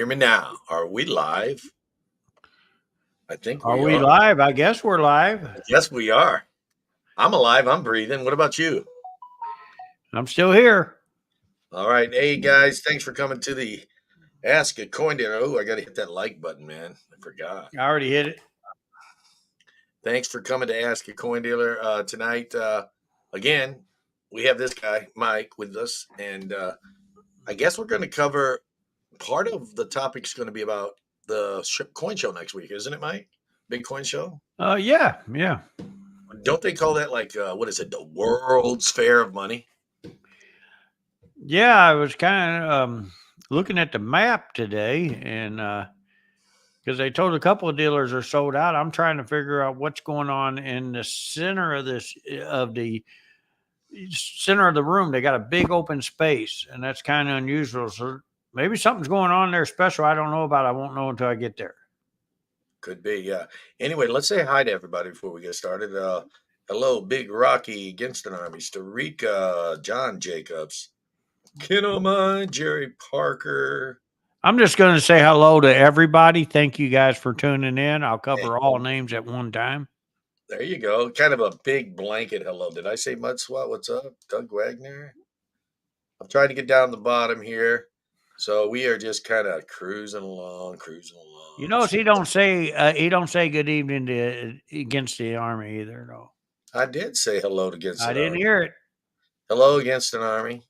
hear me now? Are we live? I think Are we we are. live? I guess we're live. Yes, we are. I'm alive. I'm breathing. What about you? I'm still here. All right. Hey, guys. Thanks for coming to the Ask a Coin Dealer. Oh, I got to hit that like button, man. I forgot. I already hit it. Thanks for coming to Ask a Coin Dealer tonight. Again, we have this guy, Mike, with us. And I guess we're going to cover part of the topic is going to be about the coin show next week, isn't it, Mike? Big coin show? Yeah. Don't they call that like what is it? The World's Fair of Money? Yeah, I was kind of looking at the map today, and because they told a couple of dealers are sold out, I'm trying to figure out what's going on in the center of the center of the room. They got a big open space, and that's kind of unusual. So maybe something's going on there special I don't know about. I won't know until I get there. Could be, yeah. Anyway, let's say hi to everybody before we get started. Hello, Big Rocky, Against an Army, Starika, John Jacobs, Ken O'Mine, Jerry Parker. I'm just going to say hello to everybody. Thank you guys for tuning in. I'll cover all names at one time. There you go. Kind of a big blanket hello. Did I say Mud Swat? What's up? Doug Wagner. I'm trying to get down the bottom here. So we are just kind of cruising along. You notice he don't say good evening to Against the Army either. No, I did say hello to Against I an didn't Army. hear it. Hello, Against an Army.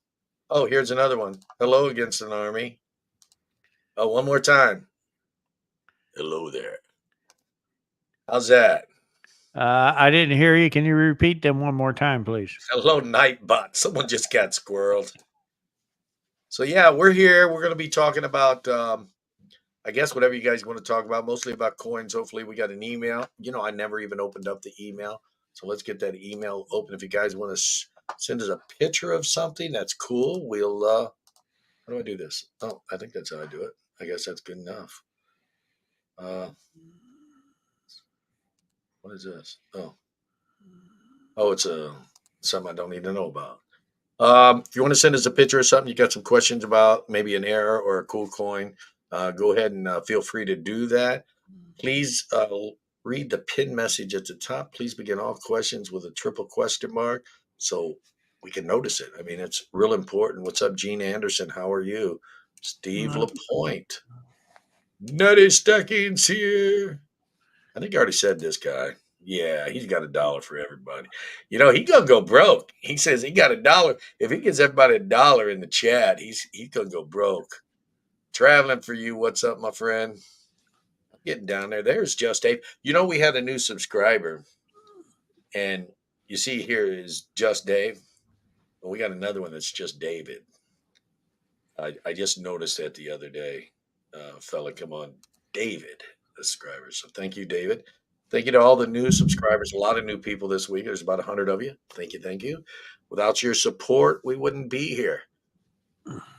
Oh, here's another one. Hello, Against an Army. Oh, one more time. Hello there. How's that? I didn't hear you. Can you repeat them one more time, please? Hello, Nightbot. Someone just got squirreled. So yeah, we're here. We're going to be talking about, I guess, whatever you guys want to talk about. Mostly about coins. Hopefully, we got an email. I never even opened up the email, so let's get that email open. If you guys want to send us a picture of something, that's cool. We'll. How do I do this? Oh, I think that's how I do it. I guess that's good enough. What is this? Oh, it's something I don't need to know about. If you want to send us a picture or something, you got some questions about maybe an error or a cool coin, go ahead and feel free to do that. Please read the pin message at the top. Please begin all questions with a triple question mark so we can notice it. I mean, it's real important. What's up, Gene Anderson? How are you? Steve LaPointe. Nutty Stacking's here. I think I already said this guy. Yeah, he's got $1 for everybody. He gonna go broke. He says he got $1. If he gives everybody $1 in the chat, he's gonna go broke. Traveling for you. What's up, my friend? I'm getting down there. There's Just Dave. We had a new subscriber, and you see here is Just Dave. Well, we got another one that's just David. I just noticed that the other day. Fella, come on, David, the subscriber. So thank you, David. Thank you to all the new subscribers. A lot of new people this week. There's about 100 of you. Thank you. Without your support, we wouldn't be here.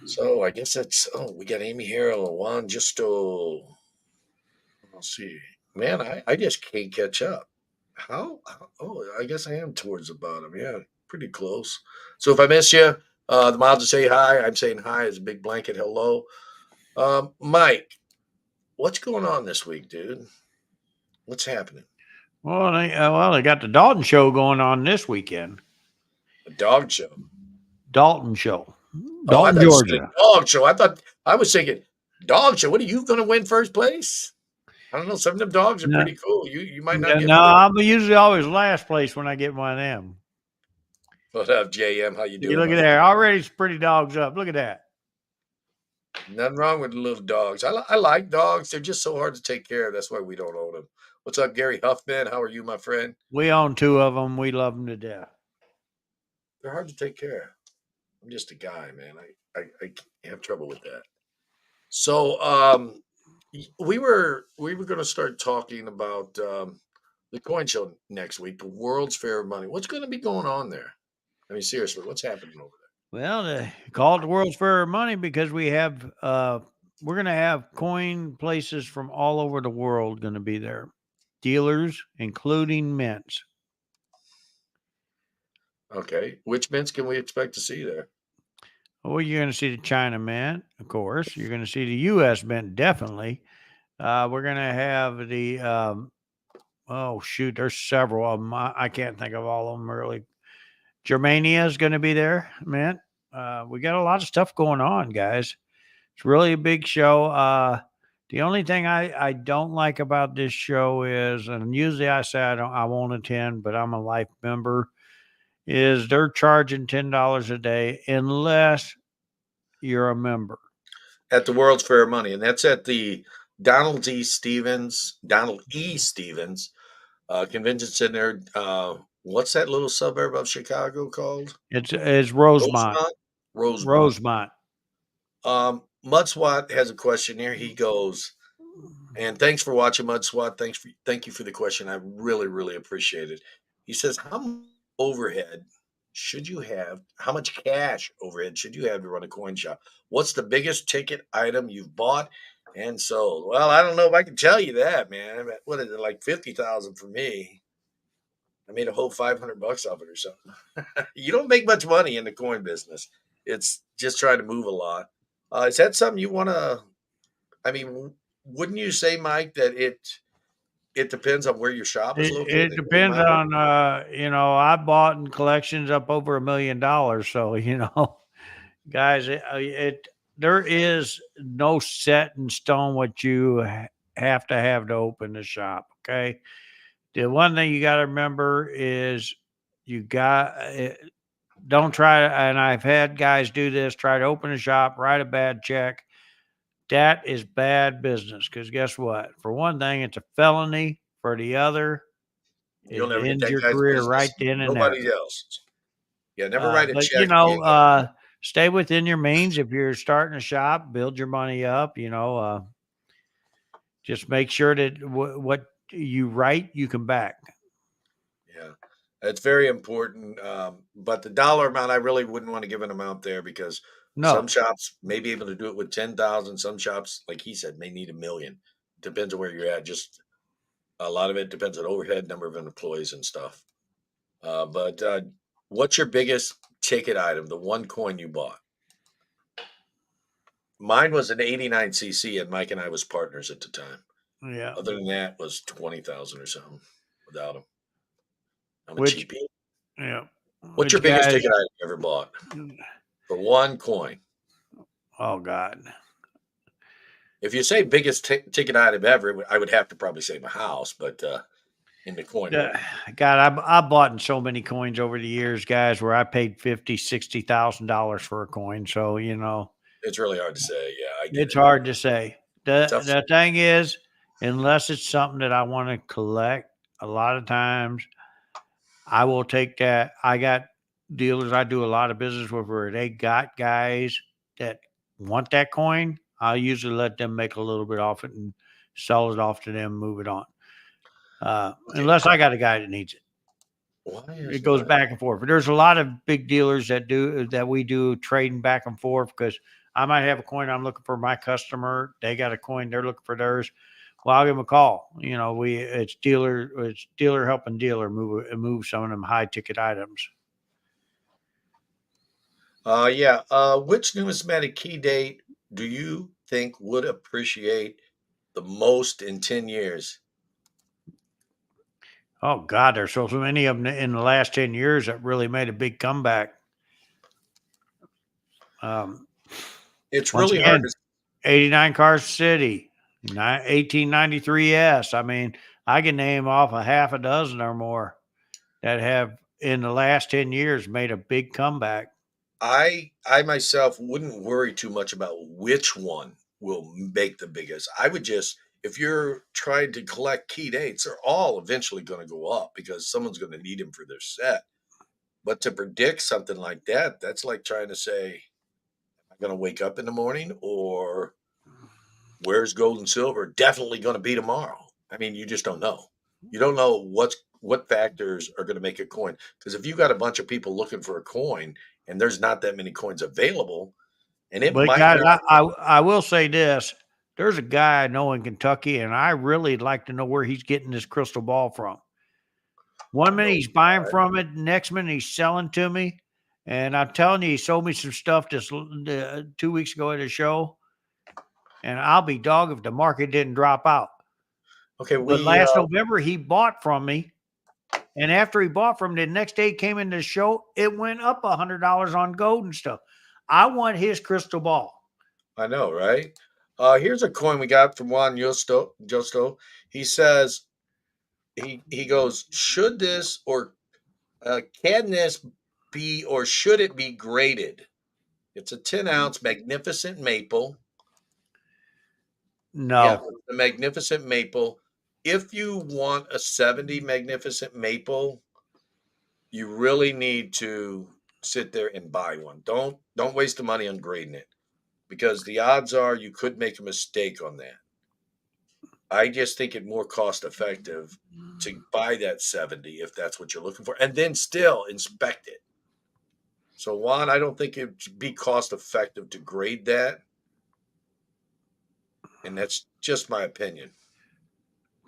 So I guess that's. Oh, we got Amy Harrell, Juan Justo. Let's see. Man, I just can't catch up. Oh, I guess I am towards the bottom. Yeah, pretty close. So if I miss you, the miles to say hi. I'm saying hi as a big blanket hello. Mike, what's going on this week, dude? What's happening? Well, they got the Dalton show going on this weekend. A dog show. Dalton show. Oh, I Dalton, thought you said Georgia. a dog show. I was thinking dog show. What are you going to win first place? I don't know. Some of them dogs are pretty cool. You might not get. No, I'm usually always last place when I get one of them. What up, JM? How you doing? You look at there. Already pretty dogs up. Look at that. Nothing wrong with the little dogs. I like dogs. They're just so hard to take care of. That's why we don't own them. What's up, Gary Huffman? How are you, my friend? We own 2 of them. We love them to death. They're hard to take care of. I'm just a guy, man. I have trouble with that. So we were going to start talking about the coin show next week, the World's Fair of Money. What's going to be going on there? I mean, seriously, what's happening over there? Well, they call it the World's Fair of Money because we have we're going to have coin places from all over the world going to be there. Dealers, including mints. Okay. Which mints can we expect to see there? Well, you're going to see the China Mint, of course. You're going to see the U.S. Mint, definitely. We're going to have the oh shoot, there's several of them. I can't think of all of them really. Germania is going to be there, mint. We got a lot of stuff going on, guys. It's really a big show. The only thing I don't like about this show is, and usually I say I won't attend, but I'm a life member. Is they're charging $10 a day unless you're a member. At the World's Fair Money, and that's at the Donald E. Stevens convention center. What's that little suburb of Chicago called? It's Rosemont. Rosemont. Rosemont. Rosemont. Mudswat has a question here. He goes, and thanks for watching, Mudswat. Thank you for the question. I really, really appreciate it. He says, how much overhead should you have? How much cash overhead should you have to run a coin shop? What's the biggest ticket item you've bought and sold? Well, I don't know if I can tell you that, man. What is it, like 50,000 for me? I made a whole $500 off it or something. You don't make much money in the coin business. It's just trying to move a lot. Is that something you want to? I mean, wouldn't you say, Mike, that it depends on where your shop is It located? Where you depends might work? on I bought in collections up over $1 million, so guys, there is no set in stone what you have to open the shop. Okay, the one thing you got to remember is you got don't try to, and I've had guys do this, try to open a shop, write a bad check. That is bad business because guess what? For one thing, it's a felony. For the other, You'll it never get ends that your guy's career right business. then and there. Nobody else. Yeah, never write a But check if you ain't got money. stay within your means. If you're starting a shop, build your money up. Just make sure that what you write, you can back. Yeah, it's very important. But the dollar amount, I really wouldn't want to give an amount there because some No, shops may be able to do it with 10,000. Some shops, like he said, may need 1 million. Depends on where you're at. Just a lot of it depends on overhead, number of employees, and stuff. But what's your biggest ticket item? The one coin you bought? Mine was an 89cc, and Mike and I was partners at the time. yeah. Other than that, was 20,000 or something without him. I'm a Which cheapie. yeah, What's your which biggest guys? ticket item you ever bought for one coin? Oh God, If you say biggest ticket item ever, I would have to probably say my house, but in the coin Uh, world, God, I bought in so many coins over the years, guys, where I paid $50,000, $60,000 for a coin. So it's really hard to say. Yeah, I get it's it. hard to say. The Tough. the thing is, unless it's something that I want to collect, a lot of times I will take that. I got dealers I do a lot of business with where they got guys that want that coin. I'll usually let them make a little bit off it and sell it off to them, move it on. Okay. Unless I got a guy that needs it. Why is It goes my back and forth. But there's a lot of big dealers that we do trading back and forth because I might have a coin I'm looking for my customer. They got a coin they're looking for theirs. Well, I'll give them a call. It's dealer helping dealer move some of them high ticket items. yeah. Which numismatic key date do you think would appreciate the most in 10 years? Oh God, there's so many of them in the last 10 years that really made a big comeback. Um, It's Once really hard again, to. 89 Car City, 1893 S. I mean, I can name off a half a dozen or more that have in the last 10 years made a big comeback. I myself wouldn't worry too much about which one will make the biggest. I would just, if you're trying to collect key dates, they're all eventually going to go up because someone's going to need them for their set. But to predict something like that, that's like trying to say, I'm going to wake up in the morning or where's gold and silver definitely going to be tomorrow. I mean, you just don't know. You don't know what factors are going to make a coin. Because if you got a bunch of people looking for a coin and there's not that many coins available, and it But might guys, not. I will say this. There's a guy I know in Kentucky, and I really like to know where he's getting this crystal ball from. One I minute know. he's buying from it, next minute he's selling to me. And I'm telling you, he sold me some stuff just 2 weeks ago at a show, and I'll be dog if the market didn't drop out. Okay, But last November, he bought from me. And after he bought from me, the next day he came in the show, it went up $100 on gold and stuff. I want his crystal ball. I know, right? Here's a coin we got from Juan Justo. He says he goes, should this or can this be or should it be graded? It's a 10-ounce magnificent maple. Yeah, No. the magnificent maple. If you want a 70 magnificent maple, you really need to sit there and buy one. Don't waste the money on grading it because the odds are you could make a mistake on that. I just think it more cost effective to buy that 70 if that's what you're looking for, and then still inspect it. So Juan, I don't think it'd be cost effective to grade that. And that's just my opinion.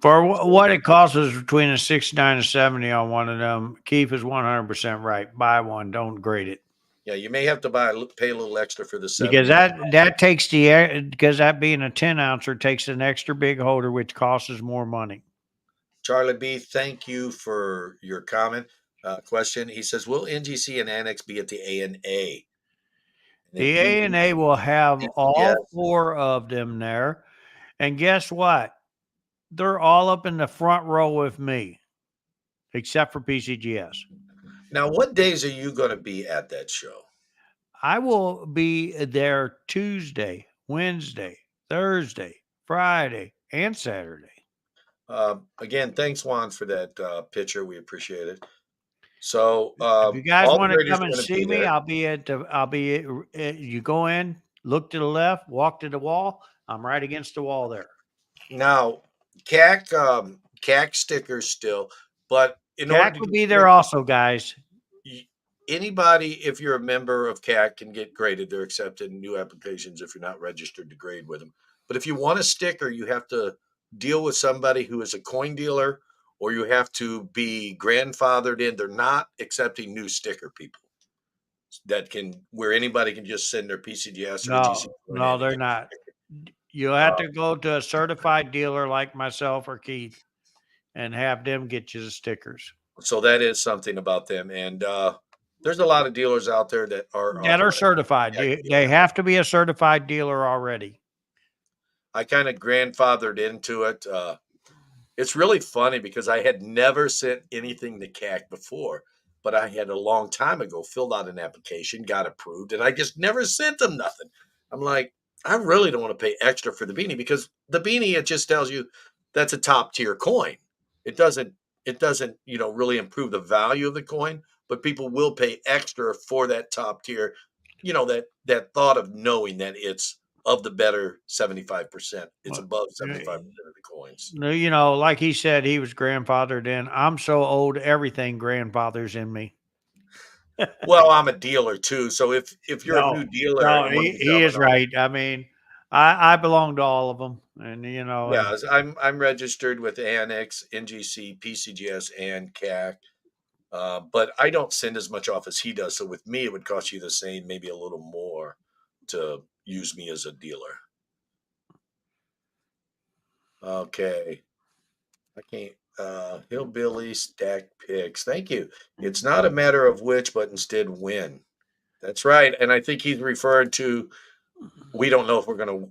For what it costs is between a 69 and 70 on one of them. Keith is 100% right. Buy one, don't grade it. Yeah, you may have to pay a little extra for the Because 70. that takes because that being a 10 ouncer takes an extra big holder, which costs us more money. Charlie B, thank you for your comment. Question. He says, will NGC and Annex be at the ANA? The ANA will have Yes. all 4 of them there. And guess what? They're all up in the front row with me, except for PCGS. Now, what days are you going to be at that show? I will be there Tuesday, Wednesday, Thursday, Friday, and Saturday. Again, thanks, Juan, for that picture. We appreciate it. So If you guys all the want to graders come are and going to see be me, there. you go in, look to the left, walk to the wall. I'm right against the wall there. Now, CAC stickers still, but in order Jack to will get be there graded, also, guys. anybody, if you're a member of CAC, can get graded. They're accepting new applications if you're not registered to grade with them. But if you want a sticker, you have to deal with somebody who is a coin dealer, or you have to be grandfathered in. They're not accepting new sticker people that can where anybody can just send their PCGS or NGC coin No, in and they're get a not. sticker. You'll have Uh, to go to a certified dealer like myself or Keith and have them get you the stickers. so that is something about them, and there's a lot of dealers out there that are That are authorized certified. CAC They dealer. have to be a certified dealer already. I kind of grandfathered into it. It's really funny because I had never sent anything to CAC before, but I had a long time ago filled out an application, got approved, and I just never sent them nothing. I'm like, I really don't want to pay extra for the beanie because the beanie it just tells you that's a top tier coin. It doesn't really improve the value of the coin, but people will pay extra for that top tier. That thought of knowing that it's of the better 75%. It's Well, above 75% of the coins. like he said, he was grandfathered in. I'm so old, everything grandfathers in me. Well, I'm a dealer too, so if you're a No, new dealer no, and want to he become is an author, right. I mean, I belong to all of them, and and yeah, I'm registered with Annex, NGC, PCGS, and CAC, but I don't send as much off as he does. So with me, it would cost you the same, maybe a little more, to use me as a dealer. Okay, I can't. Hillbilly stack picks. Thank you. It's not a matter of which, but instead when. That's right, and I think he's referring to we don't know if we're going to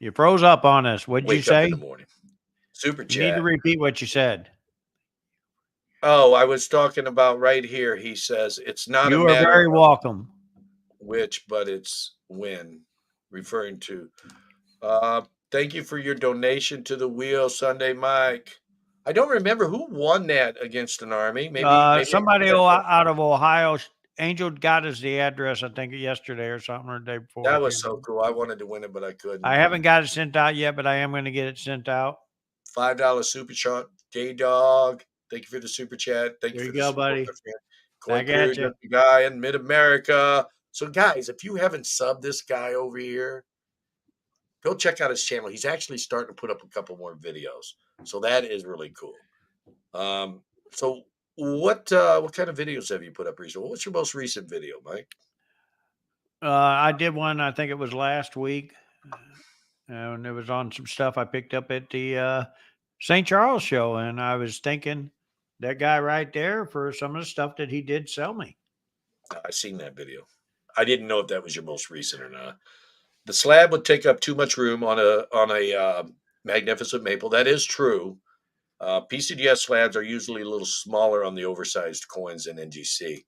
you froze up on us. What'd you wake up in the say? morning. Super You need to chat. repeat what you said. Oh, I was talking about right here. He says it's not a You are matter very of welcome. which, but it's when, referring to. Uh, Thank you for your donation to the wheel, Sunday Mike. I don't remember who won that against an army. Maybe I Somebody forget that. out of Ohio, Angel got us the address, I think yesterday or something, or the day before. I That can't was so remember. cool. I wanted to win it, but I I couldn't. haven't got it sent out yet, but I am going to get it sent out. $5 super chat, J Dog. Thank you for the super chat. Thank you There for you the go, support, buddy. my friend. Coin Back at you. periodically guy in Mid America. So, guys, if you haven't subbed this guy over here, go check out his channel. He's actually starting to put up a couple more videos. So that is really cool. So What kind of videos have you put up recently? What's your most recent video, Mike? I did one. I think it was last week, and it was on some stuff I picked up at the St. Charles show, and I was thinking that guy right there for some of the stuff that he did sell me. I seen that video. I didn't know if that was your most recent or not. The slab would take up too much room on a magnificent maple. That is true. PCDS slabs are usually a little smaller on the oversized coins than NGC.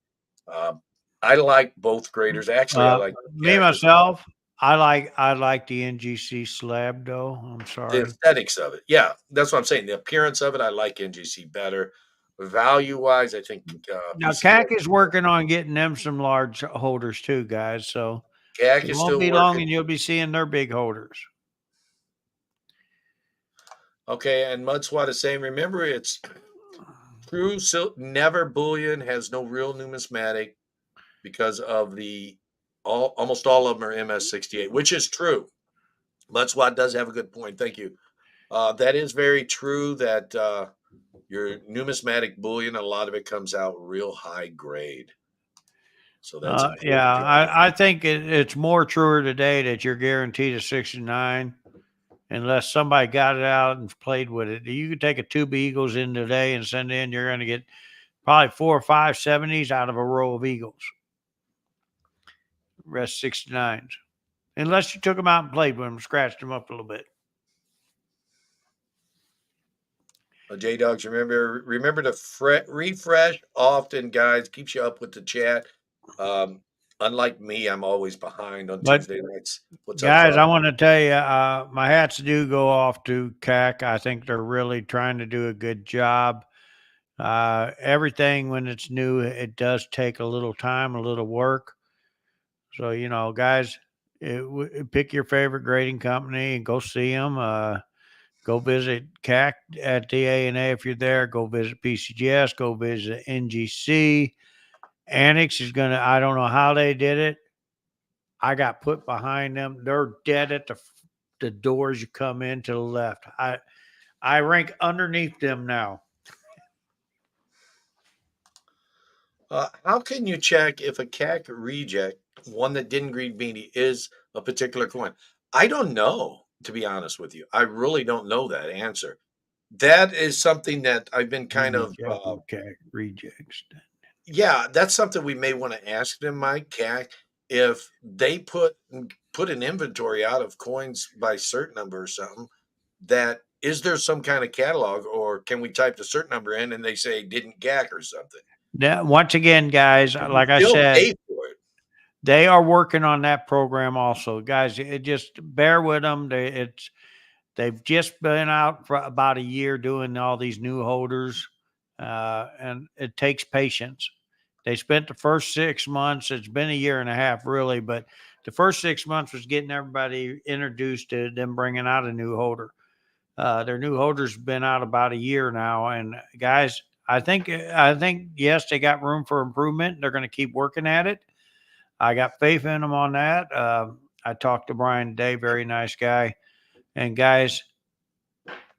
Um, I like both graders. Actually, I like Me CAC as well. myself, I like the NGC slab though. I'm The sorry. aesthetics of it, yeah, that's what I'm saying. The appearance of it, I like NGC better. Value wise, I think Now CAC PCDS is working on getting them some large holders too, guys. So CAC it is won't still be long, working. and you'll be seeing their big holders. Okay, and Mudswat is saying, remember, it's true. Never bullion has no real numismatic because of the almost all of them are MS68, which is true. Mudswat does have a good point. Thank you. That is very true. That your numismatic bullion, a lot of it comes out real high grade. So that's a good Yeah, point. I think it's more truer today that you're guaranteed a 69 unless somebody got it out and played with it. You could take a tube of Eagles in today and send in, you're going to get probably 4 or 5 70s out of a row of Eagles. Rest 69s. Unless you took them out and played with them, scratched them up a little bit. J Dogs, remember to refresh often, guys. Keeps you up with the chat. Um, Unlike me, I'm always behind on But Tuesday nights. What's up, guys, Fluff? I want to tell you, my hats do go off to CAC. I think they're really trying to do a good job. Everything when it's new, it does take a little time, a little work. So, guys, pick your favorite grading company and go see them. Go visit CAC at DA&A if you're there. Go visit PCGS. Go visit NGC. Annex is going to, I don't know how they did it. I got put behind them. They're dead at the doors you come in to the left. I rank underneath them now. How can you check if a CAC reject, one that didn't read beanie, is a particular coin? I don't know, to be honest with you. I really don't know that answer. That is something that I've been Let kind me of, check with CAC rejects. yeah, that's something we may want to ask them, Mike, CAC, if they put an inventory out of coins by cert number or something. That is there some kind of catalog, or can we type the cert number in and they say didn't GAC or something? Now, once again, guys, And we like I still said, pay for it. they are working on that program also, guys. It just bear with them. They've just been out for about a year doing all these new holders, and it takes patience. They spent the first 6 months. It's been a year and a half, really, but the first 6 months was getting everybody introduced to them bringing out a new holder. Their new holder's been out about a year now, and guys, I think yes, they got room for improvement. They're going to keep working at it. I got faith in them on that. I talked to Brian today, very nice guy. And guys,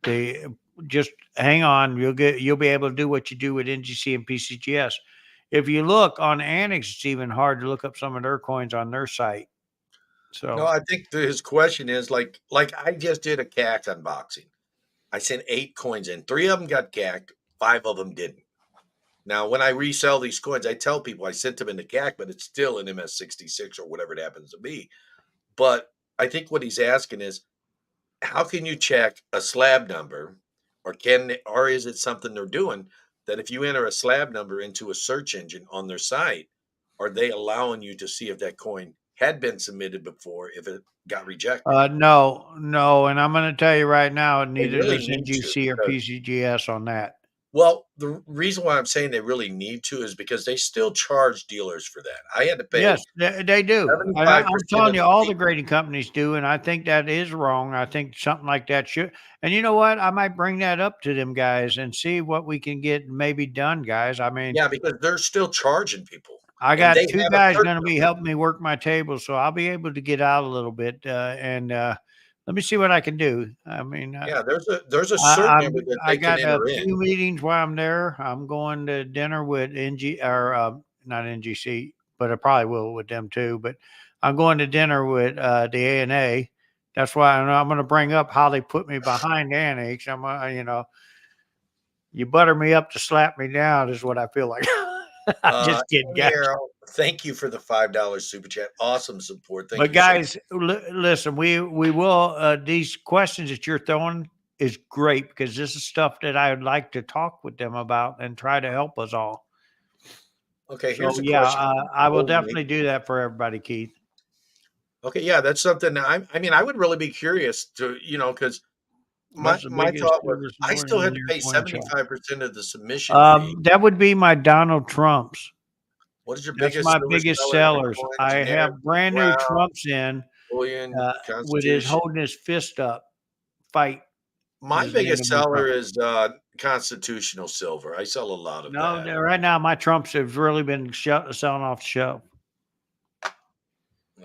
they just hang on. You'll be able to do what you do with NGC and PCGS. If you look on Annex, it's even hard to look up some of their coins on their site. No, So I think his question is like I just did a CAC unboxing. I sent 8 coins in. 3 of them got CAC'd, 5 of them didn't. Now, when I resell these coins, I tell people I sent them in the CAC, but it's still an MS66 or whatever it happens to be. But I think what he's asking is, how can you check a slab number, or is it something they're doing that if you enter a slab number into a search engine on their site, are they allowing you to see if that coin had been submitted before if it got rejected? no, no, and I'm going to tell you right now, They neither really does need to NGC or because PCGS on that. well, the reason why I'm saying they really need to is because they still charge dealers for that. I had to pay Yes, they do. And I'm 75% telling of you, the all fee. the grading companies do. And I think that is wrong. I think something like that should. And you know what? I might bring that up to them guys and see what we can get maybe done, guys. I mean, Yeah, because they're still charging people, I and they got two have a guys cert going to be number. helping me work my table, so I'll be able to get out a little bit. And let me see what I can do. I mean, Yeah, there's a certain I, number that I they can got a enter in. few meetings while I'm there. I'm going to dinner with not NGC, but I probably will with them too. But I'm going to dinner with the ANA. That's why I'm going to bring up how they put me behind the annex. You butter me up to slap me down is what I feel like. I'm just kidding, Hey, guys. Errol, thank you for the $5 super chat. Awesome support. Thank But you so much. guys, listen, we will these questions that you're throwing is great because this is stuff that I would like to talk with them about and try to help us all. Okay, So here's a yeah, question from I will Goldie. definitely do that for everybody, Keith. Okay, yeah, that's something that I mean, I would really be curious to, because my What's the my biggest thought was silver I snoring still in had to your pay coin shop? 75% of the submission fee. That would be my Donald Trumps. What is your That's biggest my silver biggest seller in sellers. Bitcoin? I Generic, have brand new brown, Trumps in bullion, with his constitution? holding his fist up. Fight My is the name of biggest my seller Trump. is constitutional silver. I sell a lot of No, that. right now my Trumps have really been selling off the shelf.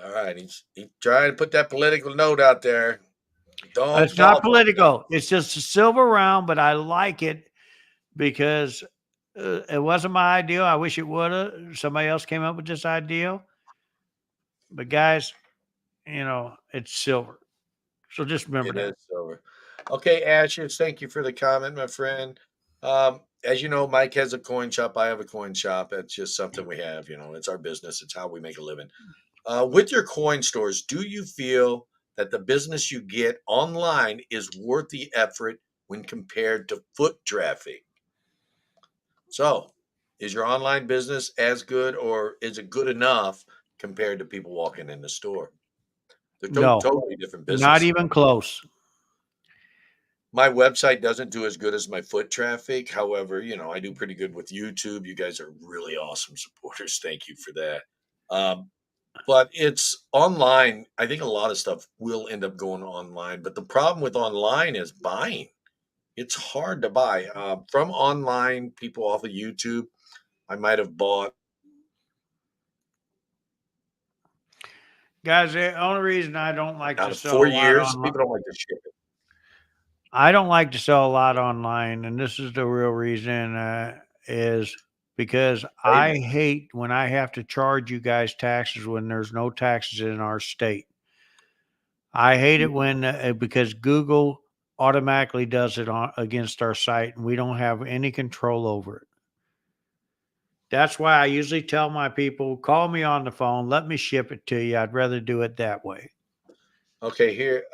All right, he's trying to put that political note out there. Don't It's not fall for it. political. It's just a silver round, but I like it because it wasn't my idea. I wish it would have. Somebody else came up with this idea. But guys, it's silver. So just remember It is that. silver. Okay, Ashes, thank you for the comment, my friend. As you know, Mike has a coin shop. I have a coin shop. It's just something we have. It's our business. It's how we make a living. With your coin stores, do you feel that the business you get online is worth the effort when compared to foot traffic? So, is your online business as good or is it good enough compared to people walking in the store? They're No, totally different not businesses. even close. My website doesn't do as good as my foot traffic. However, I do pretty good with YouTube. You guys are really awesome supporters. Thank you for that. Um, but it's online. I think a lot of stuff will end up going online. But the problem with online is buying. It's hard to buy from online people off of YouTube. I might have bought Guys, the only reason I don't like out to of sell a lot 4 years. online, People don't like to ship it. I don't like to sell a lot online, and this is the real reason is because Save I it. hate when I have to charge you guys taxes when there's no taxes in our state. I hate it when because Google automatically does it on against our site, and we don't have any control over it. That's why I usually tell my people, call me on the phone, let me ship it to you. I'd rather do it that way. Okay, here.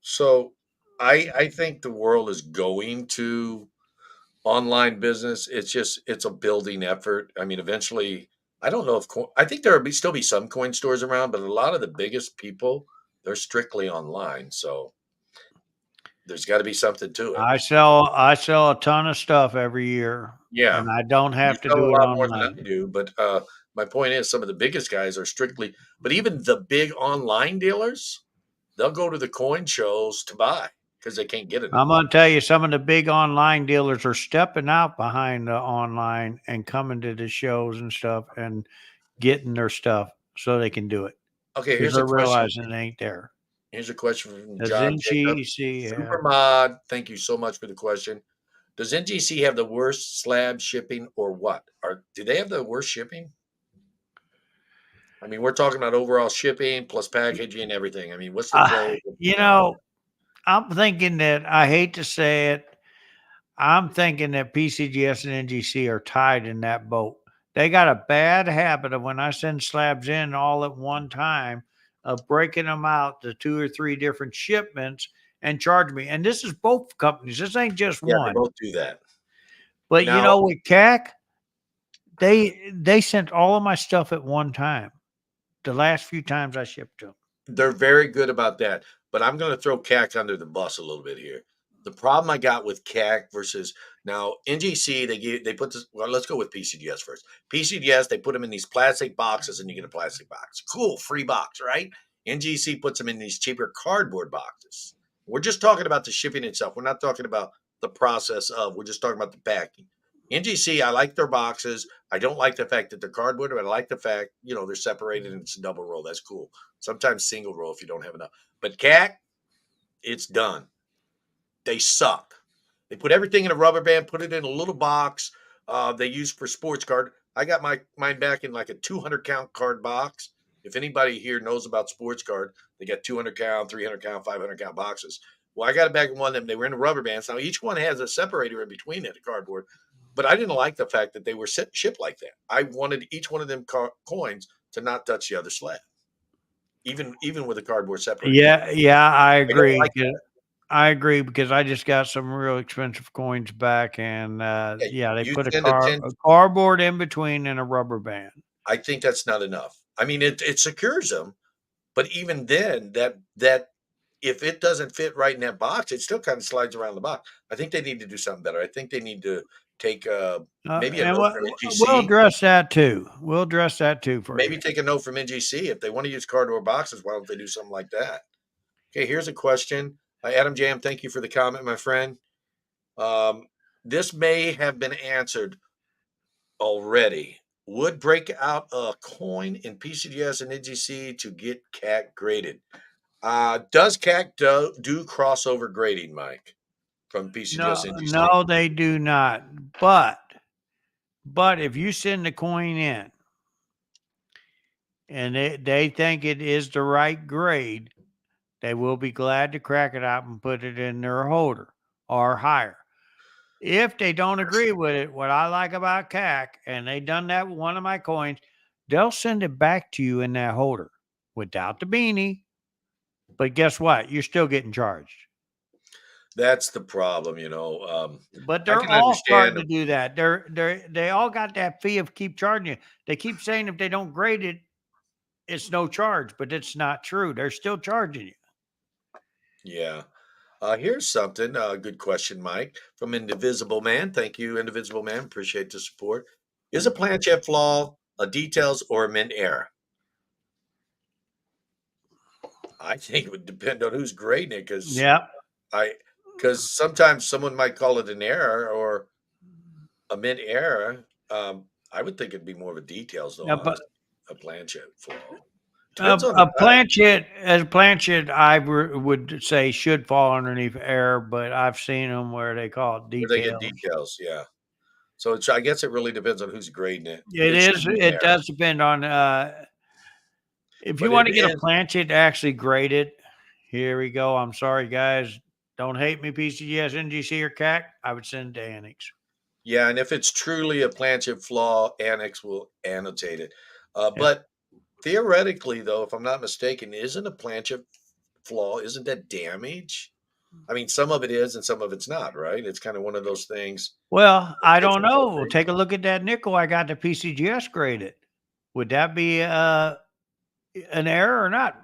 So I think the world is going to online business. It's a building effort. I mean, eventually, I don't know if I think there'll still be some coin stores around, but a lot of the biggest people they're strictly online. So there's got to be something to it. I sell a ton of stuff every year, Yeah, and I don't you have to sell do a it lot more than I online. do, but my point is, some of the biggest guys are strictly. But even the big online dealers, they'll go to the coin shows to buy because they can't get enough. I'm gonna tell you, some of the big online dealers are stepping out behind the online and coming to the shows and stuff and getting their stuff so they can do it Okay, because here's a they're question. realizing it ain't there. Here's a question from As John Jacob. NGC, yeah. Supermod, thank you so much for the question. Does NGC have the worst slab shipping or what? Or do they have the worst shipping? I mean, we're talking about overall shipping plus packaging and everything. I mean, what's the Uh, pros and you cons? know, I'm thinking that I hate to say it, I'm thinking that PCGS and NGC are tied in that boat. They got a bad habit of when I send slabs in all at one time of breaking them out to two or three different shipments and charge me. And this is both companies. This ain't just Yeah, they one. both do that. But Now, with CAC, they sent all of my stuff at one time. The last few times I shipped to them. they're very good about that, but I'm going to throw CAC under the bus a little bit here. The problem I got with CAC versus now NGC, they put this. Well, let's go with PCDS first. PCDS, they put them in these plastic boxes, and you get a plastic box. Cool, free box, right? NGC puts them in these cheaper cardboard boxes. We're just talking about the shipping itself. We're not talking about the process of. We're just talking about the packing. NGC, I like their boxes. I don't like the fact that they're cardboard, but I like the fact they're separated and it's a double roll. That's cool. Sometimes single roll if you don't have enough. But CAC, it's done. They suck. They put everything in a rubber band, put it in a little box. They use for sports card. I got mine back in like a 200 count card box. If anybody here knows about sports card, they got 200 count, 300 count, 500 count boxes. Well, I got it back in one of them. They were in rubber bands. Now each one has a separator in between it, a cardboard. But I didn't like the fact that they were shipped like that. I wanted each one of them coins to not touch the other slab, even with a cardboard separator. Yeah, yeah, I I don't agree. like that. I agree because I just got some real expensive coins back, and Yeah, yeah, they you put send a 10. a cardboard in between and a rubber band. I think that's not enough. I mean, it secures them, but even then, that if it doesn't fit right in that box, it still kind of slides around the box. I think they need to do something better. I think they need to take maybe a And note from we'll NGC. address that too. We'll address that too for you. Maybe take a note from NGC if they want to use cardboard boxes. Why don't they do something like that? Okay, here's a question. Adam Jam, thank you for the comment, my friend. Um, this may have been answered already. Would break out a coin in PCGS and NGC to get CAC graded. Does CAC do crossover grading, Mike, from PCGS No, NGC? no, they do not. But if you send the coin in and they think it is the right grade, they will be glad to crack it out and put it in their holder or higher. If they don't agree with it, what I like about CAC, and they done that with one of my coins, they'll send it back to you in that holder without the beanie. But guess what? You're still getting charged. That's the problem, But I they're can all starting understand. to do that. They all got that fee of keep charging you. They keep saying if they don't grade it, it's no charge, but it's not true. They're still charging you. Yeah. Here's something. Good question, Mike, from Indivisible Man. Thank you, Indivisible Man. Appreciate the support. Is a planchet flaw a details or a mint error? I think it would depend on who's grading it, Yeah. I because sometimes someone might call it an error or a mint error. I would think it'd be more of a details, though, Yeah, but honestly, a planchet flaw. Depends on the A type. planchet, as a planchet, would say should fall underneath error, but I've seen them where they call it Where they get details. details, yeah. So I guess it really depends on who's grading it. It It is. should be an It error, does depend on if you but want it to get a is. planchet to actually grade it. Here we go. I'm sorry, guys. Don't hate me, PCGS, NGC, or CAC. I would send to Annex. Yeah, and if it's truly a planchet flaw, Annex will annotate it. Yeah. But theoretically, though, if I'm not mistaken, isn't a planchet flaw, isn't that damage? I mean, some of it is and some of it's not, right? It's kind of one of those things. Well, I don't know. 50/50. Take a look at that nickel I got the PCGS graded. Would that be an error or not?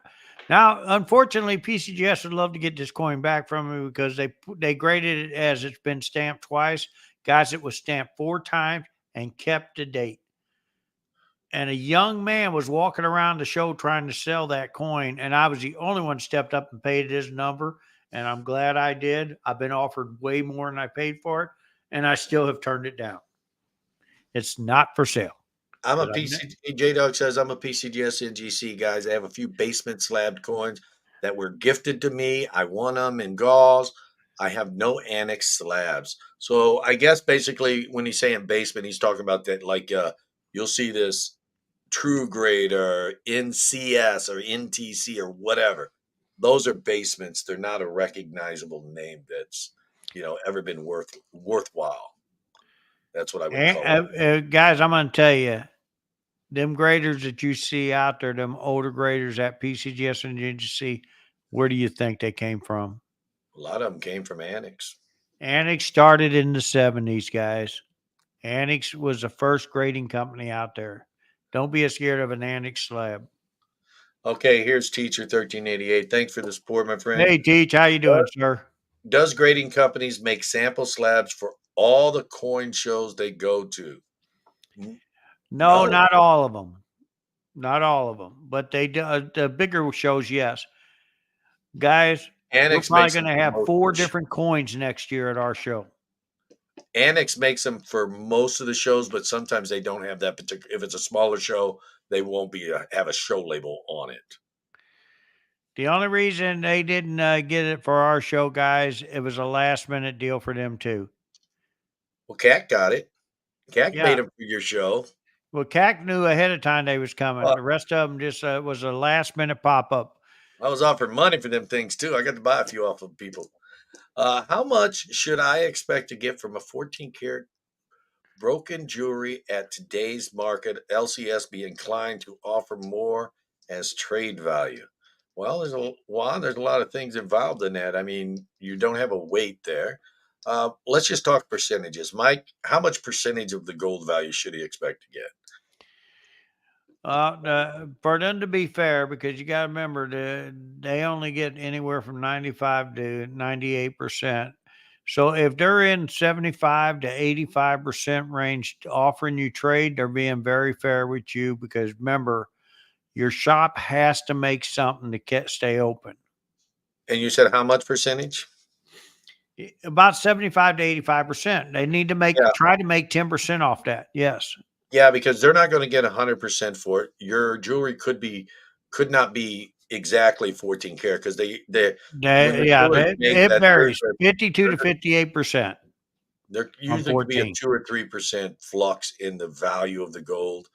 Now, unfortunately, PCGS would love to get this coin back from me because they graded it as it's been stamped twice. Guys, it was stamped 4 times and kept the date. And a young man was walking around the show trying to sell that coin, and I was the only one stepped up and paid his number. And I'm glad I did. I've been offered way more than I paid for it, and I still have turned it down. It's not for sale. I'm a But PC. J Dog says I'm a PCGS NGC guys. I have a few basement slabbed coins that were gifted to me. I won them in gauze. I have no annex slabs. So I guess basically when he's saying basement, he's talking about that like you'll see this True Grade or NCS or NTC or whatever. Those are basements. They're not a recognizable name that's ever been worthwhile. That's what I would call it. guys, I'm going to tell you, them graders that you see out there, them older graders at PCGS and NGC, where do you think they came from? A lot of them came from annex. Annex started in the 70s, guys. Annex was the first grading company out there. Don't be scared of an Annex slab. Okay, here's Teacher 1388. Thanks for the support, my friend. Hey, Teach, how you doing, sir? Does grading companies make sample slabs for all the coin shows they go to? No, No. not all of them. Not all of them, but they do, the bigger shows, yes. Guys, we're Annex probably makes going them to for have most of 4 the shows. different coins next year at our show. Annex makes them for most of the shows, but sometimes they don't have that particular. If it's a smaller show, they won't be have a show label on it. The only reason they didn't get it for our show, guys, it was a last minute deal for them too. Well, Cat got it. Cat Yeah. made them for your show. Well, CAC knew ahead of time they was coming. Uh, The rest of them just was a last minute pop up. I was offering money for them things too. I got to buy a few off of people. How much should I expect to get from a 14 karat broken jewelry at today's market? LCS be inclined to offer more as trade value? Well, there's a lot of things involved in that. I mean, you don't have a weight there. Let's just talk percentages, Mike. How much percentage of the gold value should he expect to get? For them to be fair, because you got to remember, they only get anywhere from 95 to 98%. So if they're in 75 to 85% range offering you trade, they're being very fair with you because remember, your shop has to make something to stay open. And you said how much percentage? About 75 to 85%. They need to Yeah, try to make 10% off that. Yes. yeah, because they're not going to get 100% for it. Your jewelry could not be exactly 14 karat because they when the Yeah, jewelers make it that, varies 52 to 58% there on usually could be a 14. 2 or 3% flux in the value of the gold.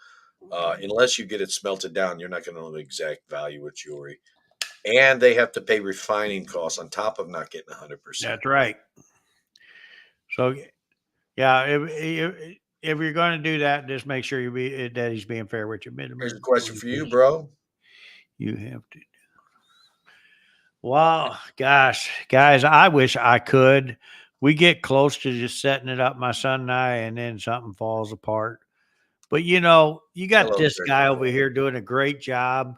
Unless you get it smelted down, you're not going to know the exact value of jewelry. And they have to pay refining costs on top of not getting 100%. That's right. So, yeah, if you're going to do that, just make sure that he's being fair with you. Here's a question for you, Please. bro. You have to. Well, gosh, guys, I wish I could. We get close to just setting it up, my son and I, and then something falls apart. But you got Hello, this guy over Christopher. here doing a great job.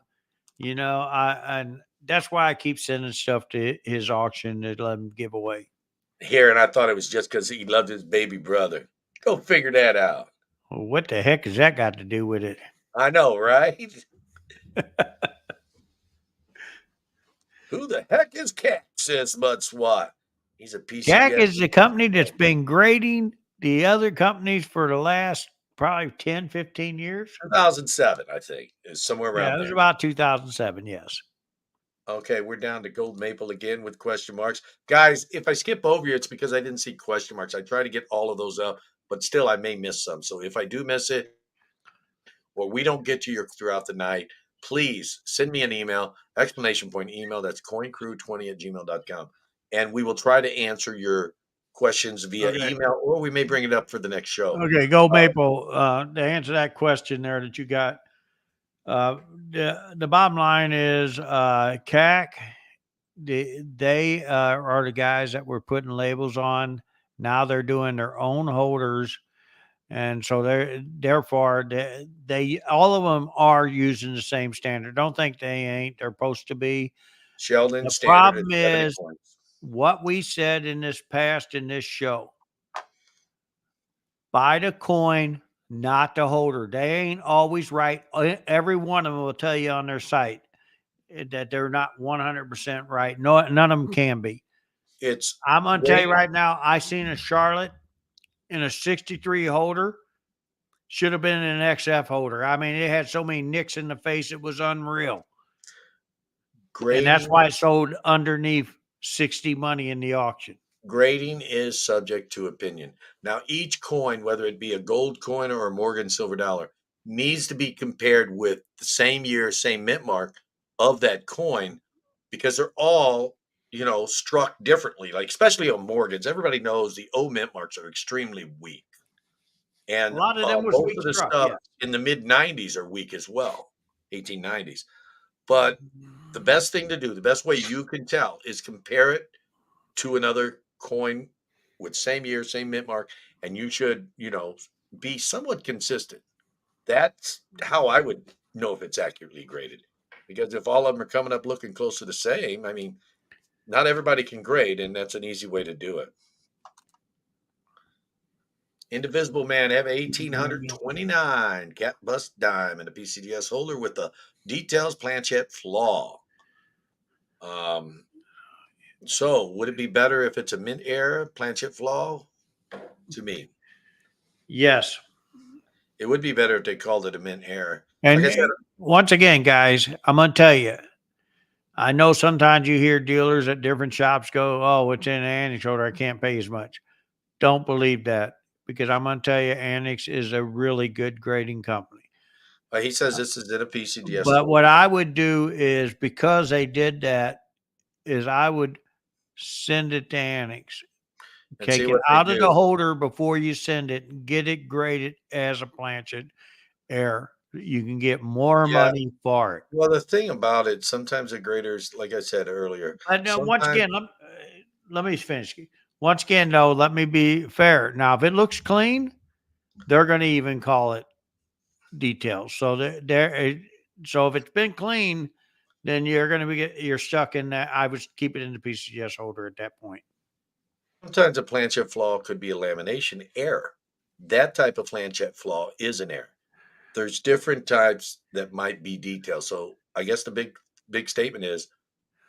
And that's why I keep sending stuff to his auction to let him give away. Here, and I thought it was just because he loved his baby brother. Go figure that out. Well, what the heck has that got to do with it? I know, right? Who the heck is Cat? Says Mud Swat. He's a CAC PCS. is the company that's been grading the other companies for the last probably 10, 15 years. 2007, I think, is somewhere Yeah, around it was there. about 2007. Yes. Okay, we're down to gold maple again with question marks. Guys, if I skip over you, it's because I didn't see question marks. I try to get all of those up, but still I may miss some. So if I do miss it or we don't get to you throughout the night, please send me an email, explanation point email. That's coincrew20@gmail.com. And we will try to answer your questions via Okay. email or we may bring it up for the next show. Okay. Go Maple. To answer that question there that you got, uh, the bottom line is CAC. They are the guys that were putting labels on. Now they're doing their own holders, and so therefore they all of them are using the same standard. Don't think they ain't. They're supposed to be. Sheldon The standard at problem 70 is points. what we said in this show. Buy the coin, not the holder. They ain't always right. Every one of them will tell you on their site that they're not 100% right. No, none of them can be. It's I'm gonna tell you great. right now, I seen a Charlotte in a 63 holder. Should have been an XF holder. I mean, it had so many nicks in the face, it was unreal. And that's Grading why it sold underneath 60 money in the auction. Grading is subject to opinion. Now, each coin, whether it be a gold coin or a Morgan silver dollar, needs to be compared with the same year, same mint mark of that coin because they're all, struck differently. Like, especially on Morgans, everybody knows the O mint marks are extremely weak. A And lot of them was most weak of the struck, stuff yes. in the mid 90s are weak as well, 1890s. But the best thing to do, the best way you can tell is compare it to another coin with same year, same mint mark, and you should, be somewhat consistent. That's how I would know if it's accurately graded. Because if all of them are coming up looking close to the same, I mean, not everybody can grade, and that's an easy way to do it. Indivisible Man have 1829 cat bust dime and a PCDS holder with the details planchet flaw. Um, so would it be better if it's a mint error planchet flaw? To me, Yes. it would be better if they called it a mint error. Like And I said, once again, guys, I'm gonna tell you, I know sometimes you hear dealers at different shops go, "Oh, it's in an annex holder. I can't pay as much." Don't believe that, because I'm going to tell you, Annex is a really good grading company. He says this is in a PCDS But folder. what I would do is, because they did that, is I would send it to Annex. And see Take it what they out of the do. holder before you send it, and get it graded as a Planchet error. You can get more Yeah. money for it. Well, the thing about it, sometimes the graders, like I said earlier, But now, once sometimes again, let me finish. Once again, though, let me be fair. Now, if it looks clean, they're going to even call it details. So so if it's been clean, then you're going to you're stuck in that. I would keep it in the PCS holder at that point. sometimes a planchet flaw could be a lamination error. That type of planchet flaw is an error. There's different types that might be details. So I guess the big statement is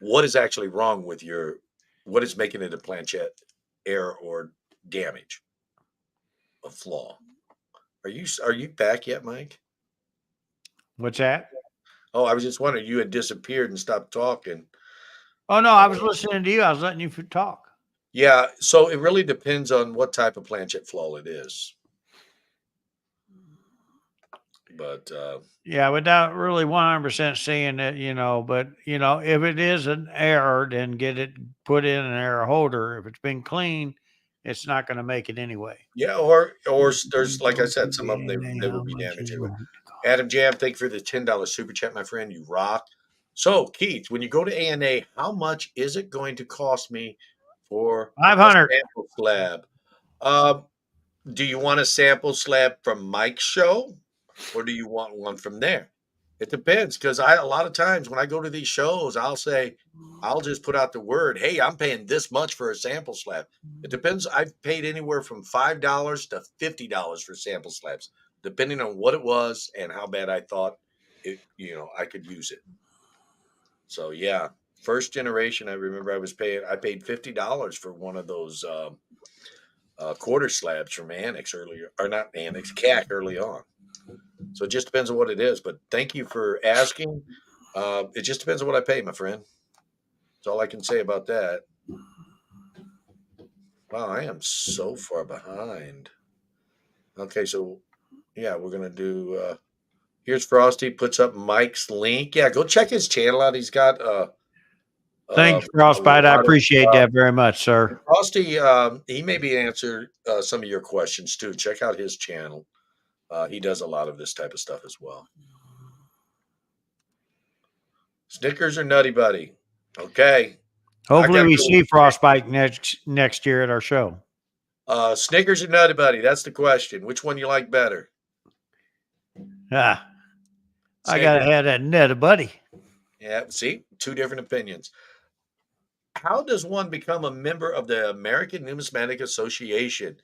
what is actually wrong with what is making it a planchet error or damage, a flaw. Are you back yet, Mike? What's that? Oh, I was just wondering. You had disappeared and stopped talking. Oh no, I was listening to you. I was letting you talk. Yeah, so it really depends on what type of planchet flaw it is. But Yeah, without really 100% seeing it, but if it is an error, then get it put in an error holder. If it's been clean, it's not going to make it anyway. yeah, or there's like I Go said, to some of them DNA, they will how be much damaged is anyway. right? Adam Jam, thank you for the $10 super chat, my friend. You rock. So Keith, when you go to ANA, how much is it going to cost me for a 500. sample slab? Um, do you want a sample slab from Mike's show, or do you want one from there? It depends, because a lot of times when I go to these shows, I'll just put out the word, "Hey, I'm paying this much for a sample slab." It depends. I've paid anywhere from $5 to $50 for sample slabs, depending on what it was and how bad I thought I could use it. So yeah, first generation, I remember I paid $50 for one of those quarter slabs from Annex earlier, or not Annex, CAC early on. So it just depends on what it is. But thank you for asking. It just depends on what I pay, my friend. That's all I can say about that. Wow, I am so far behind. Okay, so yeah, we're gonna do. Here's Frosty puts up Mike's link. Yeah, go check his channel out. He's got Thanks, a Frostbite. I lot of appreciate that very much, sir. Frosty. He maybe answer some of your questions too. Check out his channel. He does a lot of this type of stuff as well. Snickers or Nutty Buddy? Okay, I Hopefully, gotta we go with see Snickers. Frostbite next year at our show. Snickers or Nutty Buddy? That's the question. Which one you like better? Ah, I gotta Snickers. have that net, buddy. Yeah. See, two different opinions. How does one become a member of the American Numismatic Association?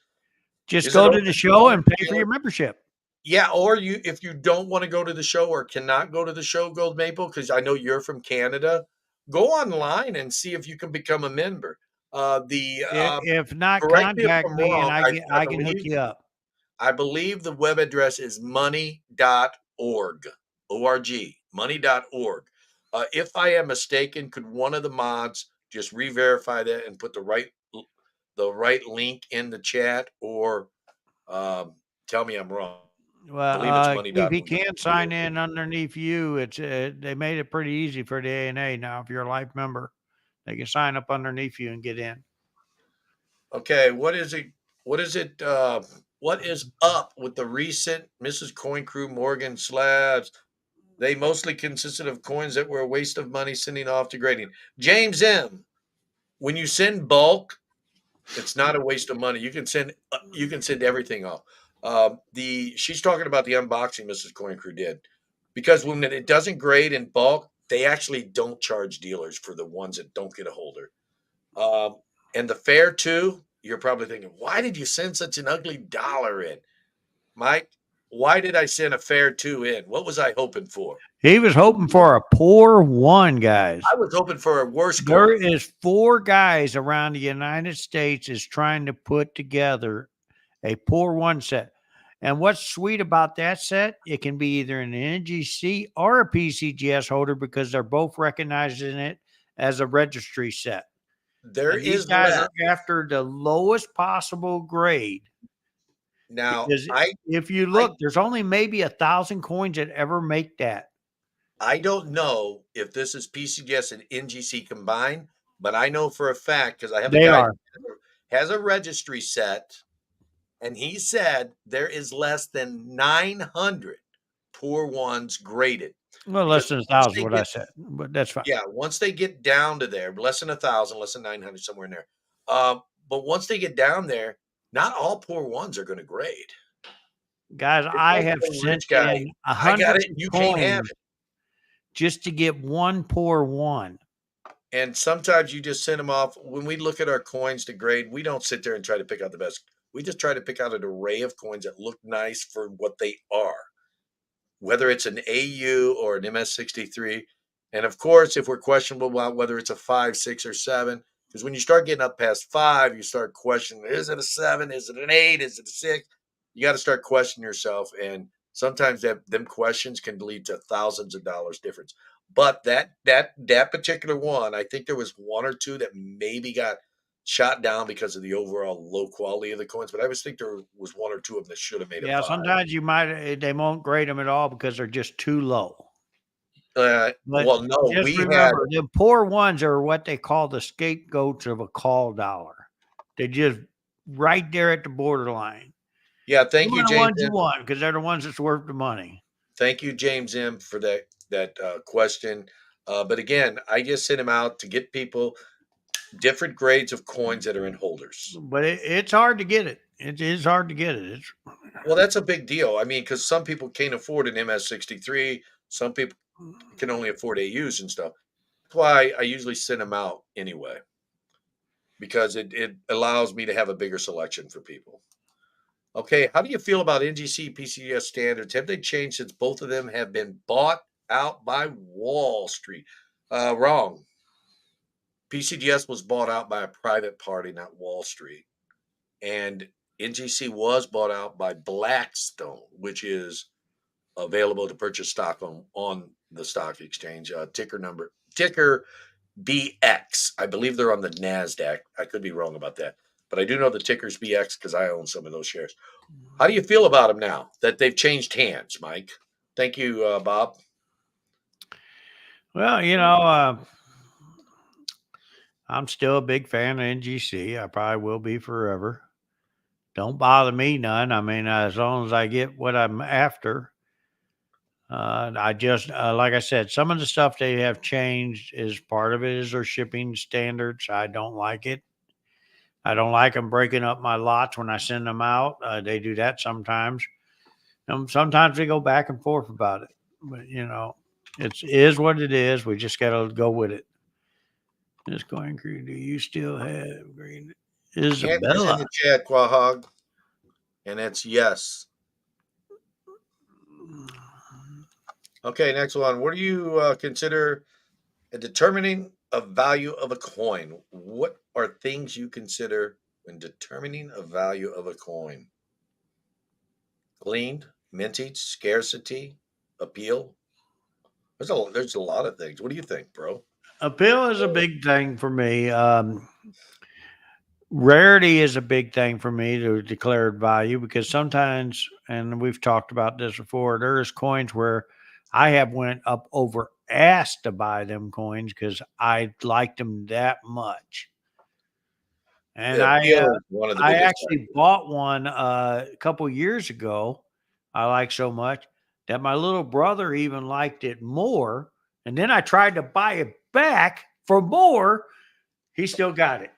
Just Is it go to open the to show all and pay for dealers? your membership. Yeah, or if you don't want to go to the show or cannot go to the show, Gold Maple, because I know you're from Canada, go online and see if you can become a member. The If not, Correct me if contact I'm me and wrong. I I can hook believe you up. the web address is money.org. O-R-G, money.org. If I am mistaken, could one of the mods just re-verify that and put the right link in the chat, or tell me I'm wrong? I Well, believe it's if he money.org. can't sign in underneath you, it's they made it pretty easy for the ANA now. If you're a life member, they can sign up underneath you and get in. Okay, what is it? What is it? What is up with the recent Mrs. Coin Crew Morgan slabs? They mostly consisted of coins that were a waste of money sending off to grading. James M. When you send bulk, it's not a waste of money. You can send everything off. The She's talking about the unboxing Mrs. Coin Crew did, because when it doesn't grade in bulk, they actually don't charge dealers for the ones that don't get a holder. Um, and the fair too. You're probably thinking, why did you send such an ugly dollar in, Mike? Why did I send a fair two in? What was I hoping for? He was hoping for a poor one, guys. I was hoping for a worse There coin. is 4 guys around the United States is trying to put together a poor one set. And what's sweet about that set, it can be either an NGC or a PCGS holder because they're both recognizing it as a registry set. There And these is guys less are after the lowest possible grade now. because if you I look, there's only maybe 1,000 coins that ever make that. I don't know if this is PCGS and NGC combined, but I know for a fact because I have a They guy are. that has a registry set, and he said there is less than 900 poor ones graded Well, less because than once 1,000, they what I get said, but that's fine. yeah, once they get down to there, less than 1,000, less than 900, somewhere in there. But once they get down there, not all poor ones are going to grade. Guys, It's I like have the sent rich guy. in I got it, hundreds of and you can't have coins it. just to get one poor one. And sometimes you just send them off. When we look at our coins to grade, we don't sit there and try to pick out the best. We just try to pick out an array of coins that look nice for what they are, whether it's an AU or an MS63. And of course, if we're questionable about whether it's a 5, 6, or 7, because when you start getting up past 5, you start questioning, is it a 7? Is it an 8? Is it a 6? You got to start questioning yourself. And sometimes them questions can lead to thousands of dollars difference. But that particular one, I think there was one or two that maybe got shot down because of the overall low quality of the coins. But I always think there was one or two of them that should have made a Yeah, 5. sometimes they won't grade them at all because they're just too low. But Well, no, just we had remember, the poor ones are what they call the scapegoats of a call dollar. They're just right there at the borderline. yeah, Them thank you, are the James ones you M. want because they're the ones that's worth the money. Thank you, James M, for that question. But again, I just sent him out to get people different grades of coins that are in holders. But it's hard to get it. It is hard to get it. It's Well, that's a big deal. I mean, because some people can't afford an MS63, some people can only afford AUs and stuff. That's why I usually send them out anyway, because it allows me to have a bigger selection for people. Okay, how do you feel about NGC PCS standards? Have they changed since both of them have been bought out by Wall Street? Wrong. PCGS was bought out by a private party, not Wall Street. And NGC was bought out by Blackstone, which is available to purchase stock on the stock exchange. Ticker BX. I believe they're on the NASDAQ. I could be wrong about that. But I do know the ticker's BX because I own some of those shares. How do you feel about them now that they've changed hands, Mike? Thank you, Bob. well, I'm still a big fan of NGC. I probably will be forever. Don't bother me none. I mean, as long as I get what I'm after. I just, like I said, some of the stuff they have changed is part of it is their shipping standards. I don't like it. I don't like them breaking up my lots when I send them out. They do that sometimes. Sometimes we go back and forth about it. But it is what it is. We just got to go with it. It's going green. Do you still have green? Answers in Isabella. the chat, Quahog, and that's yes. Okay, next one. What do you consider in determining a value of a coin? What are things you consider when determining a value of a coin? Cleaned, mintage, scarcity, appeal. There's a lot of things. What do you think, bro? Appeal is a big thing for me. Rarity is a big thing for me to declared value because sometimes, and we've talked about this before, there's coins where I have went up over asked to buy them coins because I liked them that much. And Appeal is one of the I biggest actually bought one a couple years ago. I liked so much that my little brother even liked it more. And then I tried to buy it back for more. He still got it.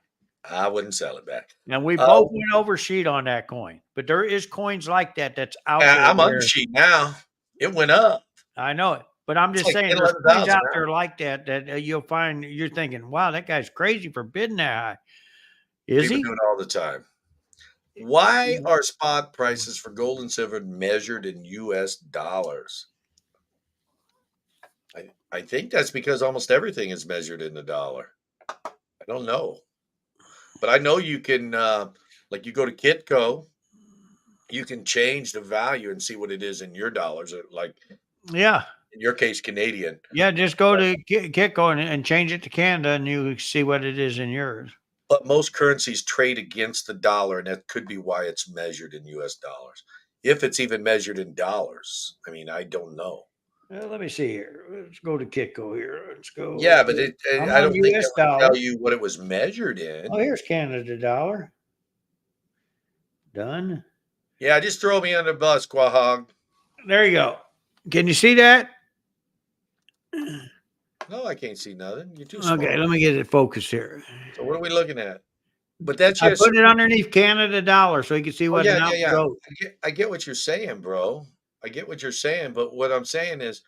I wouldn't sell it back. And we Uh, both went over sheet on that coin. But there is coins like that that's out there I'm where undersheet now. It went up. I know it. But I'm It's just like saying 10, there's coins 11,000 out now. there like that you'll find you're thinking, wow, that guy's crazy for bidding that high. Is People he? do it all the time. Why are spot prices for gold and silver measured in US dollars? I think that's because almost everything is measured in the dollar. I don't know. But I know you can, like you go to Kitco you can change the value and see what it is in your dollars, like Yeah. in your case, Canadian. Yeah, just go to Kitco and change it to Canada, and you see what it is in yours. But most currencies trade against the dollar, and that could be why it's measured in US dollars. If it's even measured in dollars, I mean, I don't know. Let me see here. Let's go to Kitco here. Let's go. Yeah, but I'm I on don't think U.S. that would tell dollar. you what it was measured Oh, in. here's Canada dollar. Done. Yeah, just throw me under the bus, Quahog. There you go. Can you see that? No, I can't see nothing. You're too Okay, small. let me get it focused here. So what are we looking at? But that's I just put it underneath Canada dollar so you can see oh what yeah, an yeah, ounce yeah. goes. I get what you're saying, bro. I get what you're saying, but what I'm saying is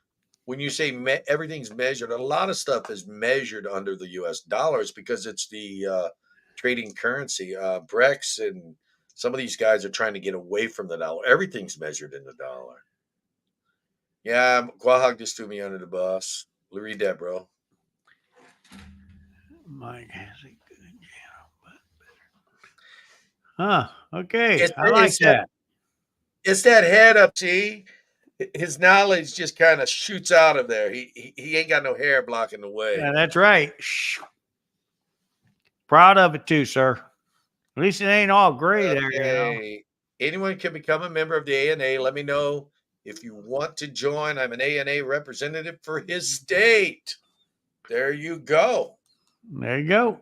when you say everything's measured, a lot of stuff is measured under the US dollars because it's the trading currency. Brex and some of these guys are trying to get away from the dollar. Everything's measured in the dollar. Yeah, Quahog just threw me under the bus. Read that, bro. Mike has a good Huh. Okay. It's I like it's that that. it's that head up. See, his knowledge just kind of shoots out of there. He ain't got no hair blocking the Yeah, way. that's right. Proud of it too, sir. At least it ain't all gray there. Okay. Anyone can become a member of the ANA. Let me know if you want to join. I'm an ANA representative for his state. There you go. There you go.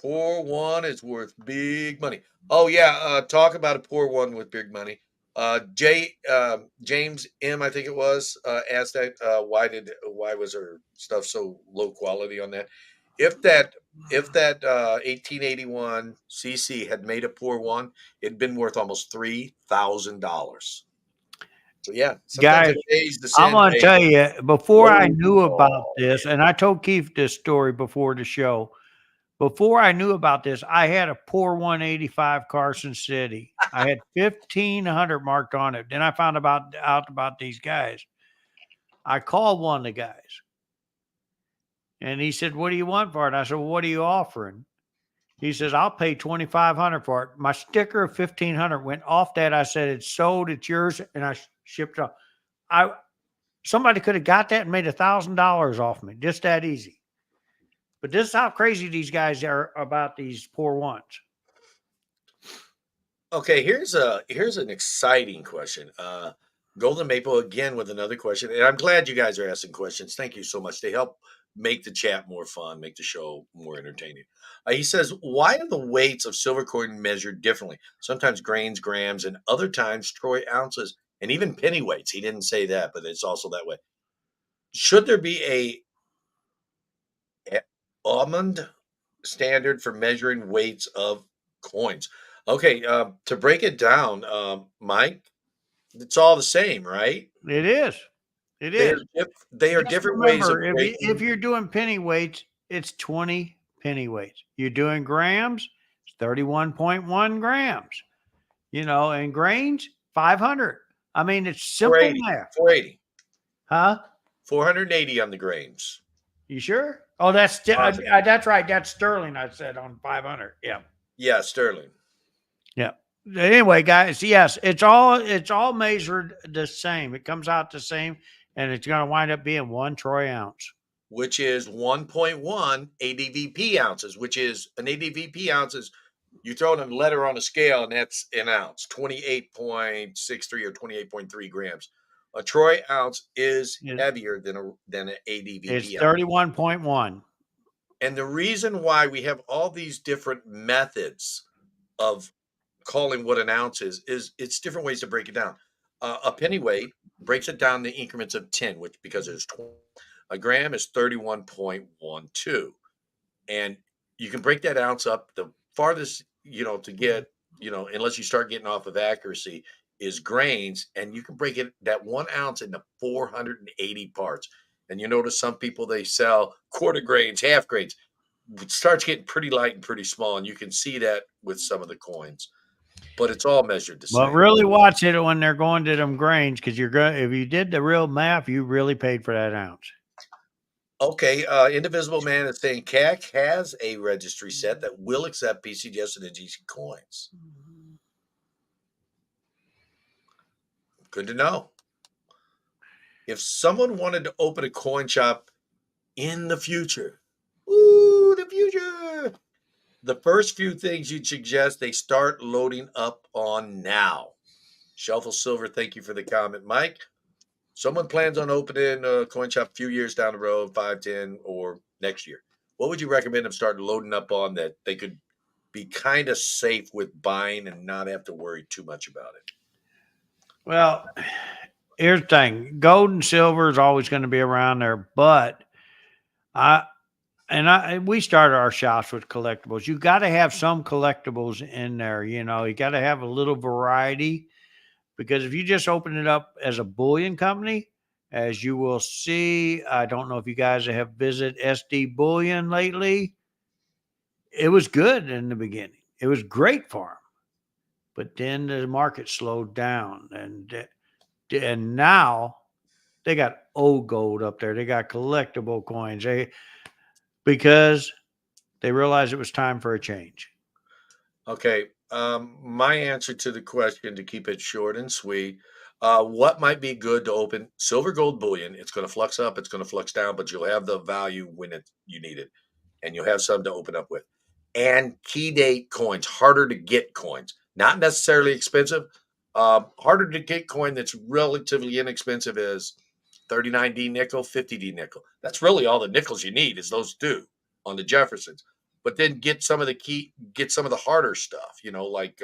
Poor one is worth big money. Oh yeah, talk about a poor one with big money. James M, I think it was, asked that why was her stuff so low quality on that? If that if that 1881 CC had made a poor one, it'd been worth almost $3,000. So yeah, sometimes Guys, it pays to I'm send gonna a tell you, before I low knew about ball. this, and I told Keith this story before the show. Before I knew about this, I had a poor 185 Carson City. I had 1,500 marked on it. Then I found out about these guys. I called one of the guys and he said, "What do you want for it?" I said, "Well, what are you offering?" He says, "I'll pay 2,500 for it." My sticker of 1,500 went off that. I said, "It's sold, it's yours," and I shipped it off. I Somebody could have got that and made $1,000 off me. Just that easy. But this is how crazy these guys are about these poor ones. Okay, here's an exciting question. Golden Maple again with another question, and I'm glad you guys are asking questions. Thank you so much. They help make the chat more fun, make the show more entertaining. He says, "Why are the weights of silver coin measured differently? Sometimes grains, grams, and other times troy ounces, and even penny weights." He didn't say that, but it's also that way. Should there be a almond standard for measuring weights of coins? Okay, to break it down, Mike, it's all the same, right? It is. It They are is. they are Just different ways of remember, if breaking. you're doing penny weights, it's 20 penny weights. You're doing grams, it's 31.1 grams. And grains, 500. I mean, it's simple 480, math. 480, Huh? 480 on the grains. You sure? Oh, Positive. that's right. That's sterling. I said on 500. Yeah. Yeah, sterling, Yeah. Anyway, guys, yes, it's all measured the same. It comes out the same, and it's going to wind up being 1 troy ounce. which is 1.1 ADVP ounces, which is an ADVP ounce is you throw in a letter on a scale and that's an ounce, 28.63 or 28.3 grams. A troy ounce is It- heavier than an It's ADVP ounce. 31.1. And the reason why we have all these different methods of calling what an ounce is it's different ways to break it down. A penny weight breaks it down in increments of 10, which because it's 20, a gram is 31.12. And you can break that ounce up. The farthest, to get, unless you start getting off of accuracy, is grains. And you can break it that 1 ounce into 480 parts. And you notice some people they sell quarter grains, half grains. It starts getting pretty light and pretty small. And you can see that with some of the coins. But it's all measured the But same. really watch it when they're going to them grains because you're going. If you did the real math, you really paid for that ounce. Okay, Indivisible Man is saying CAC has a registry set that will accept PCGS and NGC coins. Good to know. If someone wanted to open a coin shop in the future, ooh, the future, the first few things you'd suggest they start loading up on now. Shuffle Silver, thank you for the comment. Mike, someone plans on opening a coin shop a few years down the road, 5, 10, or next year. What would you recommend them start loading up on that they could be kind of safe with buying and not have to worry too much about it? Well, here's the thing: gold and silver is always going to be around there, but I we started our shops with collectibles. You got to have some collectibles in there. You got to have a little variety because if you just open it up as a bullion company, as you will see, I don't know if you guys have visited SD Bullion lately. It was good in the beginning. It was great for them, but then the market slowed down, and now they got old gold up there. They got collectible coins. Because they realized it was time for a change. Okay. My answer to the question, to keep it short and sweet, what might be good to open silver gold bullion? It's going to flux up, it's going to flux down, but you'll have the value when you need it, and you'll have some to open up with. And key date coins, harder to get coins, not necessarily expensive. Harder to get coin that's relatively inexpensive is 39D nickel, 50D nickel. That's really all the nickels you need is those two on the Jeffersons. But then get some of the harder stuff, like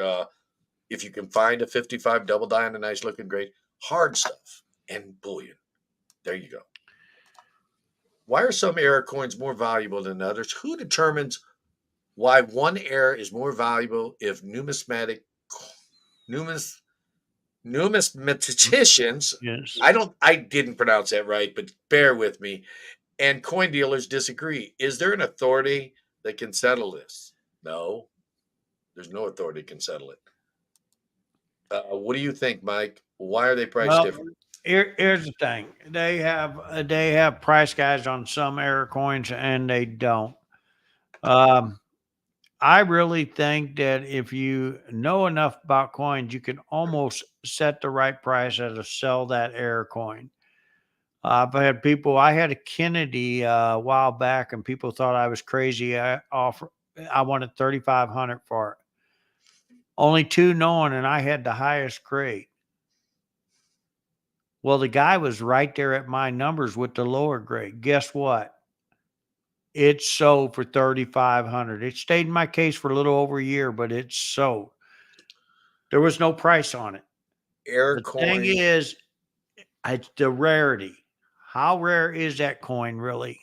if you can find a 55 double die on a nice looking grade, hard stuff and bullion. There you go. Why are some era coins more valuable than others? Who determines why one era is more valuable if numis, numismaticians, Yes. I didn't pronounce that right, but bear with me, and coin dealers disagree? Is there an authority that can settle this? No, there's no authority that can settle it. What do you think, Mike? Why are they priced Well, different? here's the thing: they have price guides on some error coins, and they don't. Um, I really think that if you know enough about coins, you can almost set the right price at to sell that error coin. I've had people. I had a Kennedy a while back, and people thought I was crazy. I wanted 3,500 for it. Only two knowing, and I had the highest grade. Well, the guy was right there at my numbers with the lower grade. Guess what? It sold for 3,500. It stayed in my case for a little over a year, but it sold. There was no price on it. Air The thing coin, is, it's the rarity. How rare is that coin really?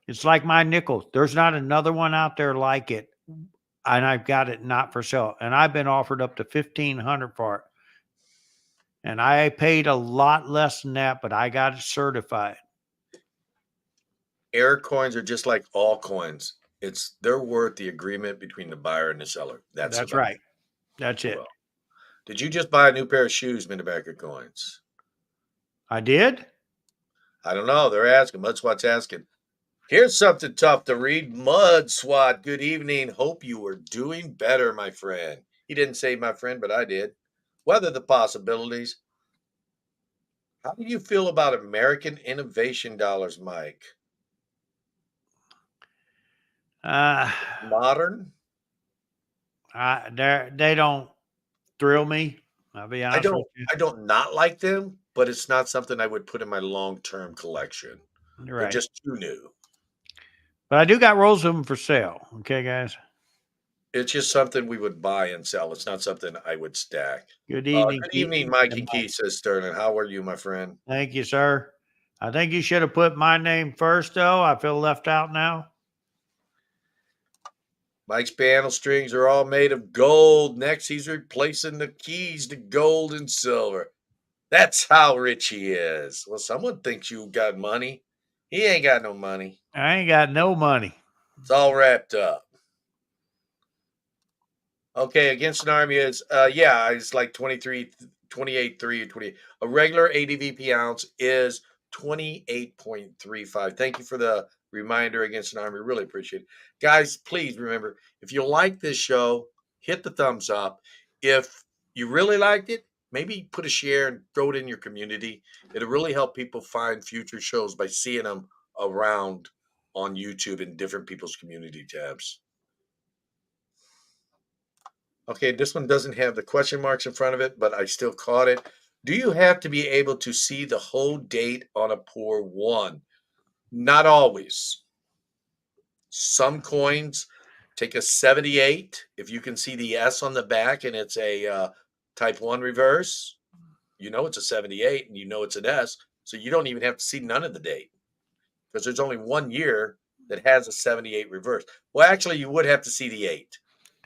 It's like my nickel. There's not another one out there like it. And I've got it not for sale. And I've been offered up to 1,500 for it. And I paid a lot less than that, but I got it certified. air coins are just like all coins. They're worth the agreement between the buyer and the seller. That's the That's value. right. That's it. Well, did you just buy a new pair of shoes, Minnebaker Coins? I did. I don't know. They're asking. Mud Swat's asking. Here's something tough to read. Mud Swat, good evening. Hope you are doing better, my friend. He didn't say my friend, but I did. What are the possibilities? How do you feel about American innovation dollars, Mike? Uh, Modern? they don't thrill me. I'll be I honest with don't you. I don't not like them, but it's not something I would put in my long-term collection. You're They're right. just too new. But I do got rolls of them for sale. Okay, guys. It's just something we would buy and sell. It's not something I would stack. Good evening, Good Keith evening, Mike and and Mike. Keith, says Sterling. How are you, my friend? Thank you, sir. I think you should have put my name first, though. I feel left out now. Mike's piano strings are all made of gold. Next, he's replacing the keys to gold and silver. That's how rich he is. Well, someone thinks you got money. He ain't got no money. I ain't got no money. It's all wrapped up. Okay, against an army is yeah, it's like 23, 28, 3 or 20. A regular ADVP ounce is 28.35. Thank you for the reminder against an army. Really appreciate it. Guys, please remember, if you like this show, hit the thumbs up. If you really liked it, maybe put a share and throw it in your community. It'll really help people find future shows by seeing them around on YouTube in different people's community tabs. Okay, this one doesn't have the question marks in front of it, but I still caught it. Do you have to be able to see the whole date on a pour one? Not always. Some coins take a 78. If you can see the S on the back and it's a type 1 reverse, you know it's a 78 and you know it's an S. So you don't even have to see none of the date because there's only 1 year that has a 78 reverse. Well, actually, you would have to see the 8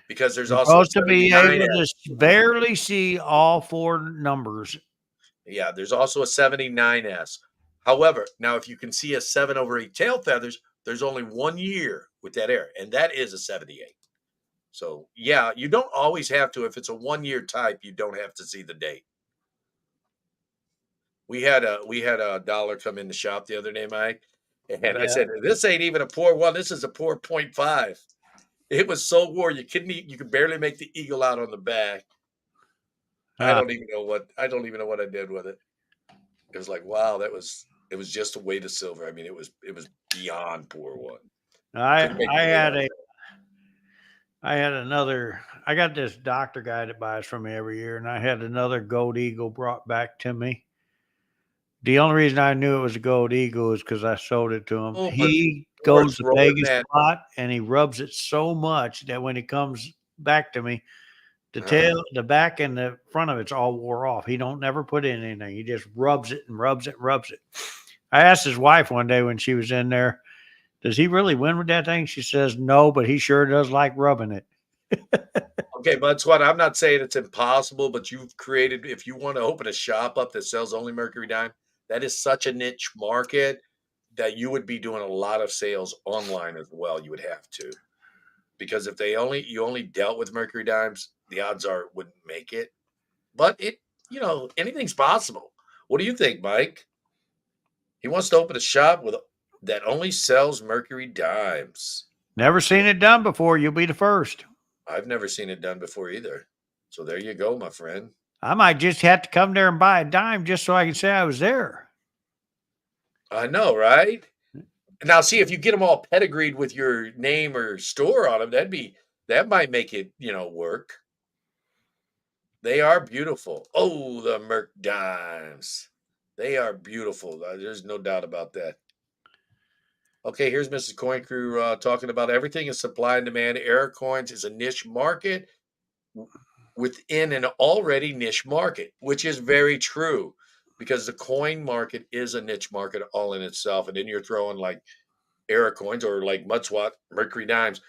because there's You're also a supposed to be 79. able to barely see all four numbers. Yeah, there's also a 79S. However, now if you can see a 7/8 tail feathers, there's only 1 year with that error, and that is a 78. So yeah, you don't always have to. If it's a 1 year type, you don't have to see the date. We had a dollar come in the shop the other day, Mike, and I Yeah. said, "This ain't even a poor one. This is a poor .5." It was so worn you could barely make the eagle out on the back. Huh. I don't even know what I did with it. It was like, wow, it was just a weight of silver. I mean, it was beyond poor one. I Couldn't make I anything had out of a it. I had another. I got this doctor guy that buys from me every year, and I had another gold eagle brought back to me. The only reason I knew it was a gold eagle is because I sold it to him. Oh, but He or goes to throwing Vegas that. a lot, and he rubs it so much that when it comes back to me, the Uh, tail, the back, and the front of it's all wore off. He don't never put in anything. He just rubs it and rubs it and rubs it. I asked his wife one day when she was in there, "Does he really win with that thing?" She says, "No, but he sure does like rubbing it." okay, but that's what I'm not saying it's impossible, but you've created. If you want to open a shop up that sells only Mercury Dime, that is such a niche market that you would be doing a lot of sales online as well. You would have to because if you only dealt with Mercury Dimes, the odds are it wouldn't make it. But anything's possible. What do you think, Mike? He wants to open a shop with that only sells Mercury Dimes. Never seen it done before. You'll be the first. I've never seen it done before either. So there you go, my friend. I might just have to come there and buy a dime just so I can say I was there. I know, right? Now, see if you get them all pedigreed with your name or store on them, that might make it work. They are beautiful. Oh, the Merc Dimes. They are beautiful. There's no doubt about that. Okay, here's Mrs. Coin Crew talking about everything is supply and demand. Error coins is a niche market within an already niche market, which is very true because the coin market is a niche market all in itself. And then you're throwing like error coins or like Mudswat, Mercury Dimes,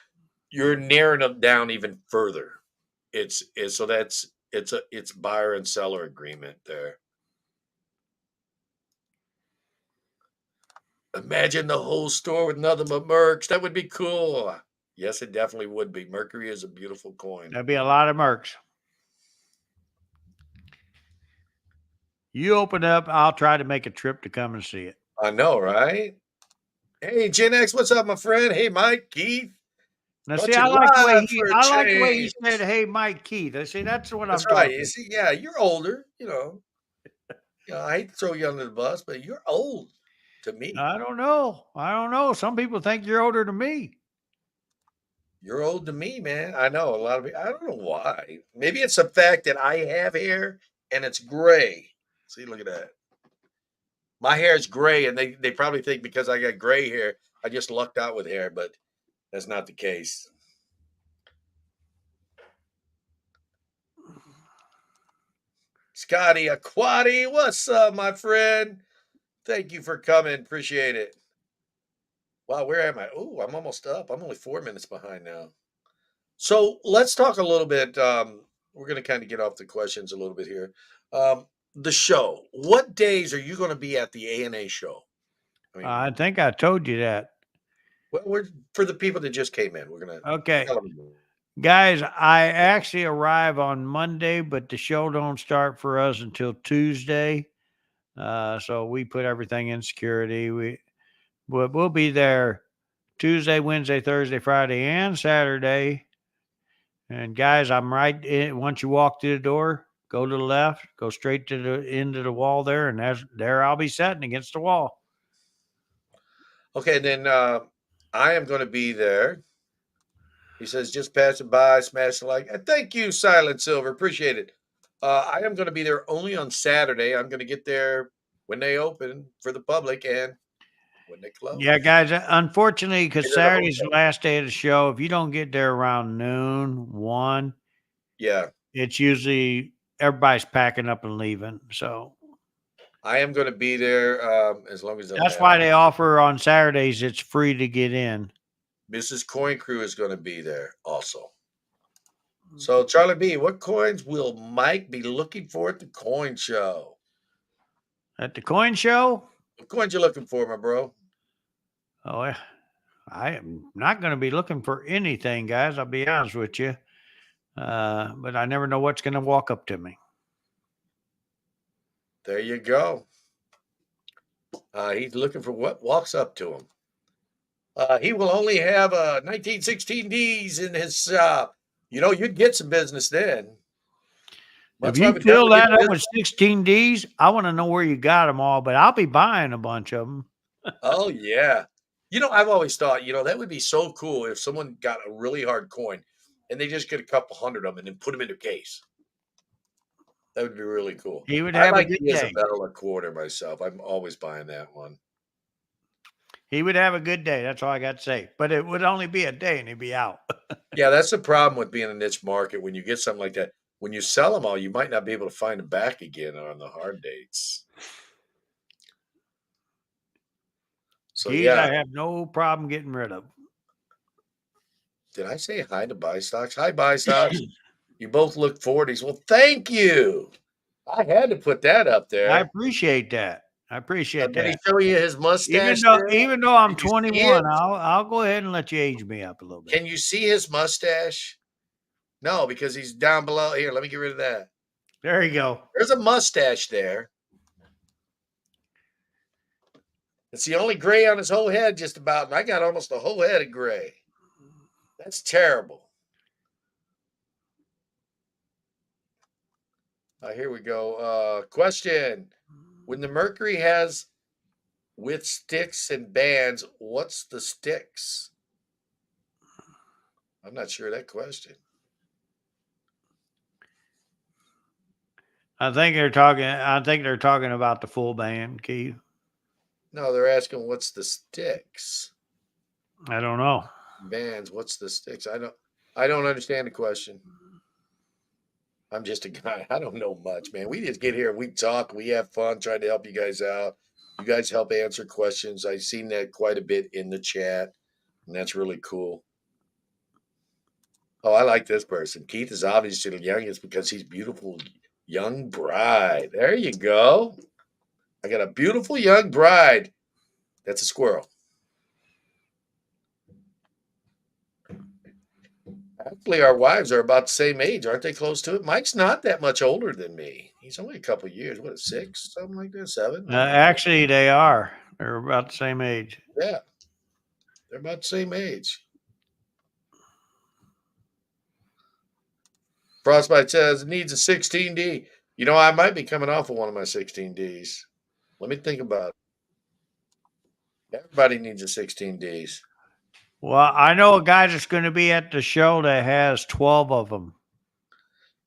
you're narrowing them down even further. It's so that's it's buyer and seller agreement there. Imagine the whole store with nothing but Mercs. That would be cool. Yes, it definitely would be. Mercury is a beautiful coin. There'll be a lot of mercs. You open up, I'll try to make a trip to come and see it. I know, right? Hey, Gen X, what's up, my friend? Hey, Mike, Keith, Now, see, watching live for a I like the way he change. said, "Hey, Mike Keith." I see that's what That's I'm right. You talking. see, yeah, you're older. I hate to throw you under the bus, but you're old to me. I don't know. I don't know. Some people think you're older than me. You're old to me, man. I know a lot of people. I don't know why. Maybe it's the fact that I have hair and it's gray. See, look at that. My hair is gray, and they probably think because I got gray hair, I just lucked out with hair, but that's not the case. Scotty Aquati, what's up, my friend? Thank you for coming. Appreciate it. Wow, where am I? Oh, I'm almost up. I'm only 4 minutes behind now. So let's talk a little bit. We're going to kind of get off the questions a little bit here. The show. What days are you going to be at the ANA show? I mean, I think I told you that. well, we're for the people that just came in. We're going to Okay. tell them. Guys, I actually arrive on Monday, but the show don't start for us until Tuesday. So we put everything in security. We'll be there Tuesday, Wednesday, Thursday, Friday, and Saturday. And guys, I'm right in, once you walk through the door, go to the left, go straight to the end of the wall there, and there I'll be sitting against the wall. Okay, then I am going to be there. He says, just passing by, smash the like. Thank you, Silent Silver. Appreciate it. I am going to be there only on Saturday. I'm going to get there when they open for the public and when they close. Yeah, guys. Unfortunately, because Into the Saturday's the hotel. last day of the show, if you don't get there around noon, 1, Yeah, it's usually everybody's packing up and leaving. So I am going to be there as long as they'll that's have why me. they offer on Saturdays. It's free to get in. Mrs. Coin Crew is going to be there also. So, Charlie B, what coins will Mike be looking for at the coin show? At the coin show, What coins you looking for, my bro? oh, I am not going to be looking for anything, guys. I'll be honest with you. But I never know what's going to walk up to me. There you go. He's looking for what walks up to him. He will only have 1916 Ds in his shop. You'd get some business then. If That's why I you would fill definitely get that the up business. with 16 Ds, I want to know where you got them all, but I'll be buying a bunch of them. Oh, yeah. I've always thought, that would be so cool if someone got a really hard coin and they just get a couple hundred of them and then put them in their case. That would be really cool. He would I have a like good the day. Isabella quarter myself. I'm always buying that one. He would have a good day. That's all I got to say. But it would only be a day and he'd be out. Yeah, that's the problem with being a niche market. When you get something like that, when you sell them all, you might not be able to find them back again on the hard dates. So These yeah, I have no problem getting rid of. did I say hi to buy stocks? Hi, buy stocks. You both look 40s. Well, thank you. I had to put that up I there. appreciate that. I appreciate Did he that. show you his Even mustache though there? even though I'm Did you see it? 21, I'll go ahead and let you age me up a little bit. Can you see his mustache? No, because he's down below. Here, let me get rid of that. There you go. There's a mustache there. It's the only gray on his whole head, just about. And I got almost a whole head of gray. That's terrible. Here we go. Question. When the mercury has with sticks and bands, what's the sticks? I'm not sure of that question. I think they're talking about the full band, Keith. No, they're asking what's the sticks. I don't know. Bands, what's the sticks? I don't understand the question. I'm just a guy. I don't know much, man. We just get here, we talk, we have fun, trying to help you guys out. You guys help answer questions. I've seen that quite a bit in the chat, and that's really cool. Oh, I like this person. Keith is obviously the youngest because he's beautiful young bride. There you go. I got a beautiful young bride. That's a squirrel. Actually, our wives are about the same age. Aren't they close to it? Mike's not that much older than me. He's only a couple years. What, 6? Something like that? 7? I don't know. Actually, they are. They're about the same age. Yeah. They're about the same age. Frostbite says it needs a 16D. I might be coming off of one of my 16Ds. Let me think about it. Everybody needs a 16Ds. Well, I know a guy that's going to be at the show that has 12 of them.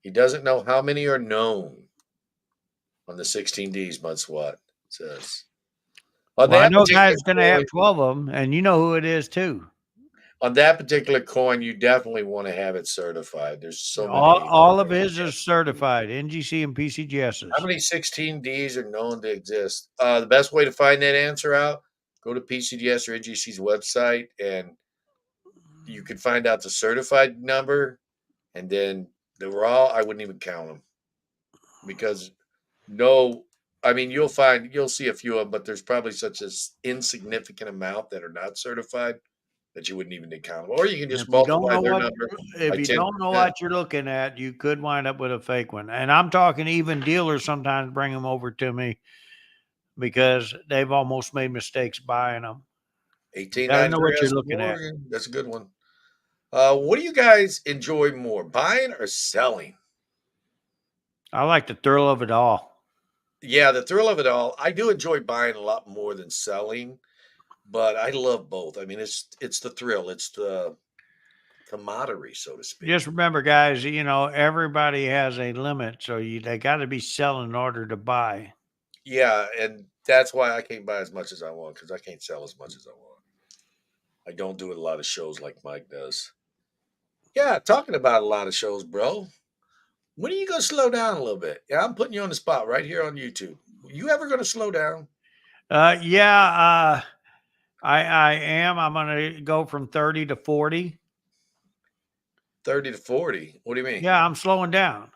He doesn't know how many are known on the 16Ds, Mudswat says. Well, I know a guy that's going to have 12 of them, and you know who it is too. On that particular coin, you definitely want to have it certified. There's so many. All of his is certified, NGC and PCGSs. How many 16Ds are known to exist? The best way to find that answer out, go to PCGS or NGC's website, and you can find out the certified number, and then the raw, I wouldn't even count them. Because you'll see a few of them, but there's probably such an insignificant amount that are not certified that you wouldn't even count them. Or you can just multiply their number. If you don't know what you're looking at, you could wind up with a fake one. And I'm talking even dealers sometimes bring them over to me because they've almost made mistakes buying them. 18. I know what you're looking at. That's a good one. What do you guys enjoy more, buying or selling? I like the thrill of it all. Yeah, the thrill of it all. I do enjoy buying a lot more than selling, but I love both. I mean, it's the thrill, it's the camaraderie, so to speak. Just remember, guys, everybody has a limit, so they got to be selling in order to buy. Yeah, and that's why I can't buy as much as I want because I can't sell as much as I want. I don't do a lot of shows like Mike does. Yeah, talking about a lot of shows, bro. When are you gonna slow down a little bit? Yeah, I'm putting you on the spot right here on YouTube. You ever gonna slow down? Yeah, I am. I'm going to go from 30 to 40. 30 to 40. What do you mean? Yeah, I'm slowing down.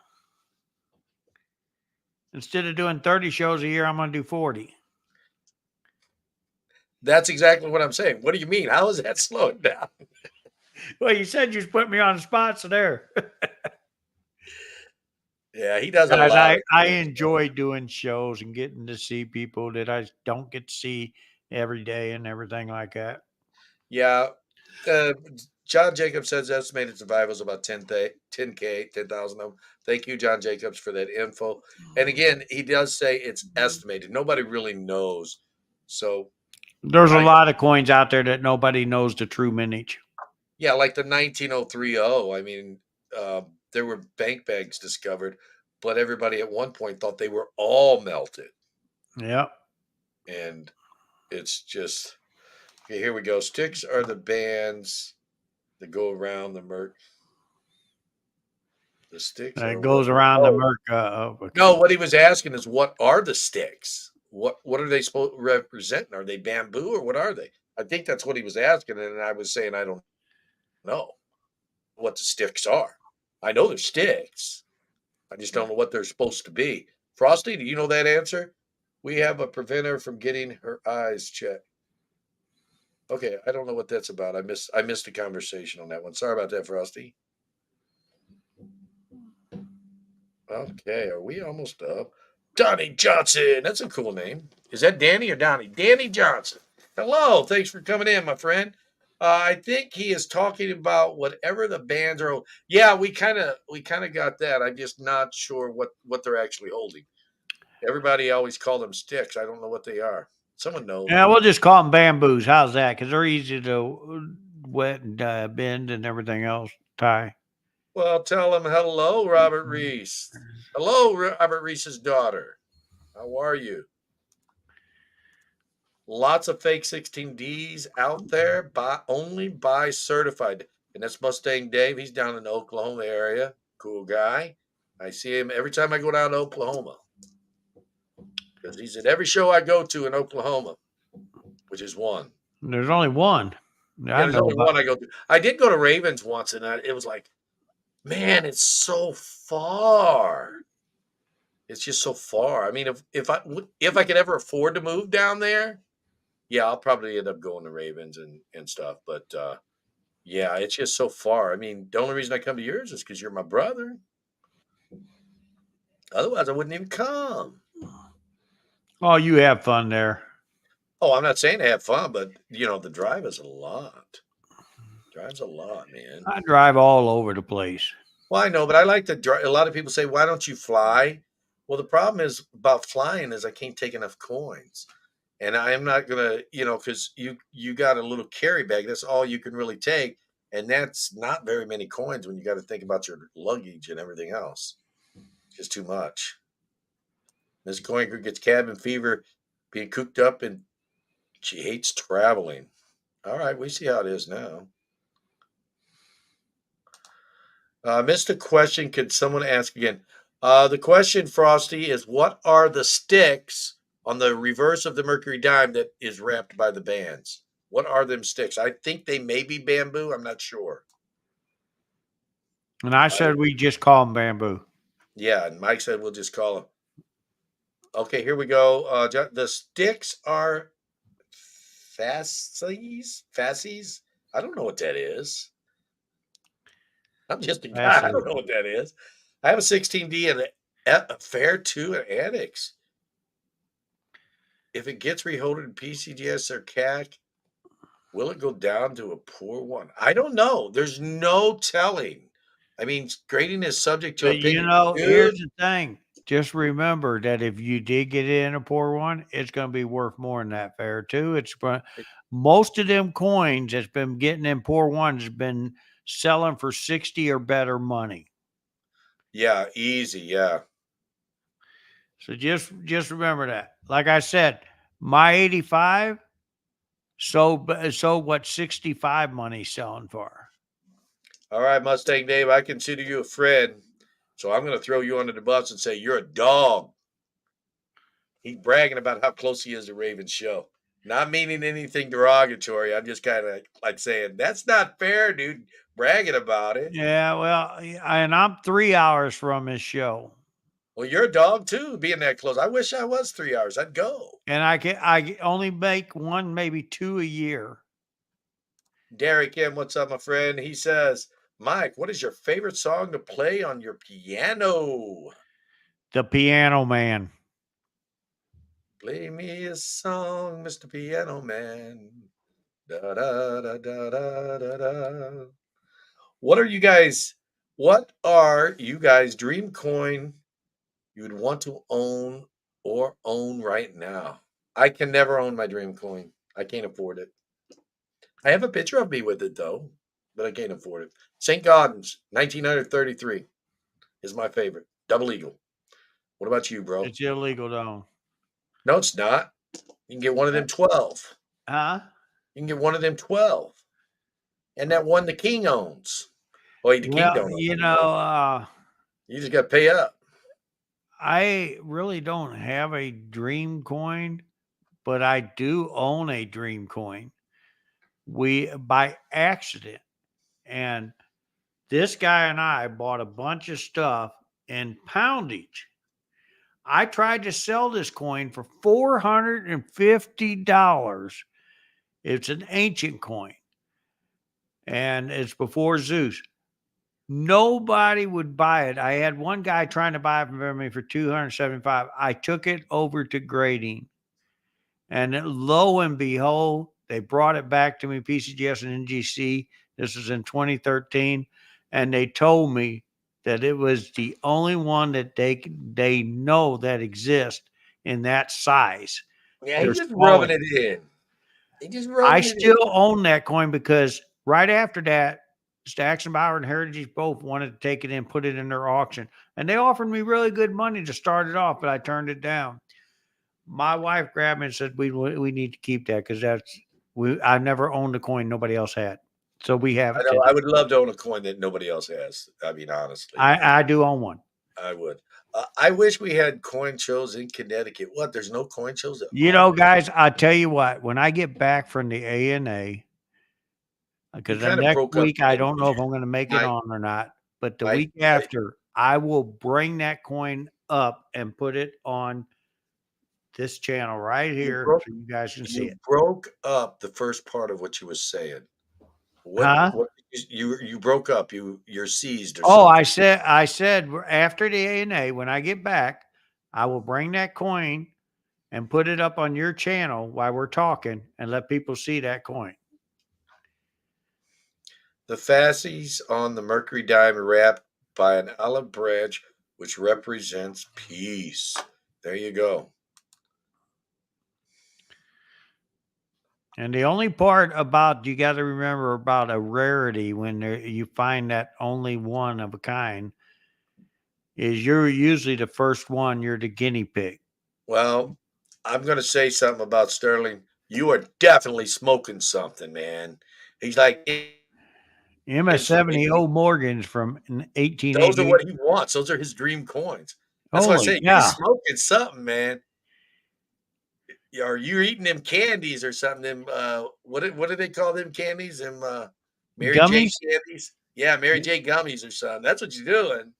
Instead of doing 30 shows a year, I'm going to do 40. That's exactly what I'm saying. What do you mean? How is that slowing down? Well, you said you put me on the spot, so there. Yeah, he does a Guys, lot I, of I cool stuff. enjoy doing shows and getting to see people that I don't get to see every day and everything like that. Yeah. Uh, John Jacobs says estimated survival is about 10K, 10,000 of them. Thank you, John Jacobs, for that info. And again, he does say it's estimated. Nobody really knows. So There's a I, lot of coins out there that nobody knows the true mintage. yeah, like the 19030. I mean, there were bank bags discovered, but everybody at one point thought they were all melted. Yep. And it's just, okay, here we go. Sticks are the bands that go around the merc. The sticks It are what? goes around the Oh, Merc. no, what he was asking is what are the sticks? What are they supposed to represent? Are they bamboo or what are they? I think that's what he was asking, and I was saying I don't know what the sticks are. I know they're sticks. I just don't know what they're supposed to be. Frosty, do you know that answer? We have a preventer from getting her eyes checked. Okay, I don't know what that's about. I missed the conversation on that one. Sorry about that, Frosty. Okay, are we almost up? Donnie Johnson. That's a cool name. Is that Danny or Donnie? Danny Johnson. Hello. Thanks for coming in, my friend. I think he is talking about whatever the bands are. Yeah, we kind of got that. I'm just not sure what they're actually holding. Everybody always call them sticks. I don't know what they are. Someone knows. Yeah, we'll just call them bamboos. How's that? Because they're easy to wet and bend and everything else. Tie. Well, tell him hello, Robert Reese. Hello, Robert Reese's daughter. How are you? Lots of fake 16Ds out there, only buy certified. And that's Mustang Dave. He's down in the Oklahoma area. Cool guy. I see him every time I go down to Oklahoma because he's at every show I go to in Oklahoma, which is one. There's only one Yeah, I there's know only about. one I go to. I did go to Ravens once, and it was like, man, it's so far. It's just so far. I mean, if I could ever afford to move down there, yeah, I'll probably end up going to Ravens and stuff. But yeah, it's just so far. I mean, the only reason I come to yours is because you're my brother. Otherwise, I wouldn't even come. Oh, you have fun there. Oh, I'm not saying to have fun, but the drive is a lot. Drive's a lot, man. I drive all over the place. Well, I know, but I like to drive. A lot of people say, "Why don't you fly?" Well, the problem is about flying is I can't take enough coins, and I am not gonna, because you got a little carry bag. That's all you can really take, and that's not very many coins when you got to think about your luggage and everything else. Just too much. Miss Coinker gets cabin fever, being cooped up, and she hates traveling. All right, we see how it is now. Missed a question. Could someone ask again? The question, Frosty, is what are the sticks on the reverse of the Mercury dime that is wrapped by the bands? What are them sticks? I think they may be bamboo. I'm not sure. And I I, said we just call them bamboo. yeah, and Mike said we'll just call them. Okay, here we go. The sticks are fascies. Fascies. I don't know what that is. I'm just a That's guy. I it. don't know what that is. I have a 16D and a Fair 2 at Addicts. If it gets reholded in PCGS or CAC, will it go down to a poor one? I don't know. There's no telling. I mean, grading is subject to But opinion. here's Dude, the thing. just remember that if you did get it in a poor one, it's going to be worth more than that fair too. Most of them coins that's been getting in poor ones has been selling for 60 or better money. Yeah, easy. Yeah. So just remember that. Like I said, my 85 sold what 65 money selling for. All right, Mustang Dave, I consider you a friend. So I'm going to throw you under the bus and say you're a dog. He's bragging about how close he is to Raven's show. Not meaning anything derogatory. I'm just kind of like saying, that's not fair, dude. Bragging about it. Yeah, well, and I'm 3 hours from his show. Well, you're a dog too, being that close. I wish I was 3 hours. I'd go. And I only make one, maybe two a year. Derek M, what's up, my friend? He says, Mike, what is your favorite song to play on your piano? The Piano Man. Play me a song, Mr. Piano Man. Da da da da da da da. What are you guys? What are you guys' dream coin you'd want to own or own right now? I can never own my dream coin. I can't afford it. I have a picture of me with it though, but I can't afford it. St. Gaudens, 1933 is my favorite. Double Eagle. What about you, bro? It's illegal though. No, it's not. You can get one of them 12. Huh? You can get one of them 12. And that one the king owns. Well, the king Well, don't own anymore. You just got to pay up. I really don't have a dream coin, but I do own a dream coin. We by accident. And this guy and I bought a bunch of stuff in poundage. I tried to sell this coin for $450. It's an ancient coin and it's before Zeus. Nobody would buy it. I had one guy trying to buy it from me for 275. I took it over to grading, and lo and behold, they brought it back to me, PCGS and NGC. This was in 2013, and they told me that it was the only one that they know that exists in that size. Yeah, he's There's just smaller. rubbing it in. He just I rubbing it in. still own that coin because right after that, Stacks and Bauer and Heritage both wanted to take it in, put it in their auction, and they offered me really good money to start it off, but I turned it down. My wife grabbed me and said, "We need to keep that because I never owned a coin nobody else had, so we have I it know. I today. would love to own a coin that nobody else has. I mean, honestly, I do own one. I would. I wish we had coin shows in Connecticut. What? There's no coin shows at You all? know, guys, I tell you what, when I get back from the ANA, You because the kind of next broke up week I again, don't didn't know if you? I'm going to make it Mike, on or not, but the Mike, week Mike, after, I will bring that coin up and put it on this channel right you here broke. so you guys can see You it. broke up the first part of what you was saying. What? Huh? What? You broke up. You're seized or Oh, something. I said after the ANA, when I get back, I will bring that coin and put it up on your channel while we're talking and let people see that coin. The fasces on the Mercury diamond wrapped by an olive branch, which represents peace. There you go. And the only part about you got to remember about a rarity when you find that only one of a kind is you're usually the first one. You're the guinea pig. Well, I'm going to say something about Sterling. You are definitely smoking something, man. He's like MS for 70 old Morgans from those are 1888. what he wants. Those are his dream coins. That's why I Holy say you cow. smoking something, man. Are you eating them candies or something? Them what do they call them candies? Them Mary J Gummies? candies? Yeah, Mary J gummies or something. That's what you're doing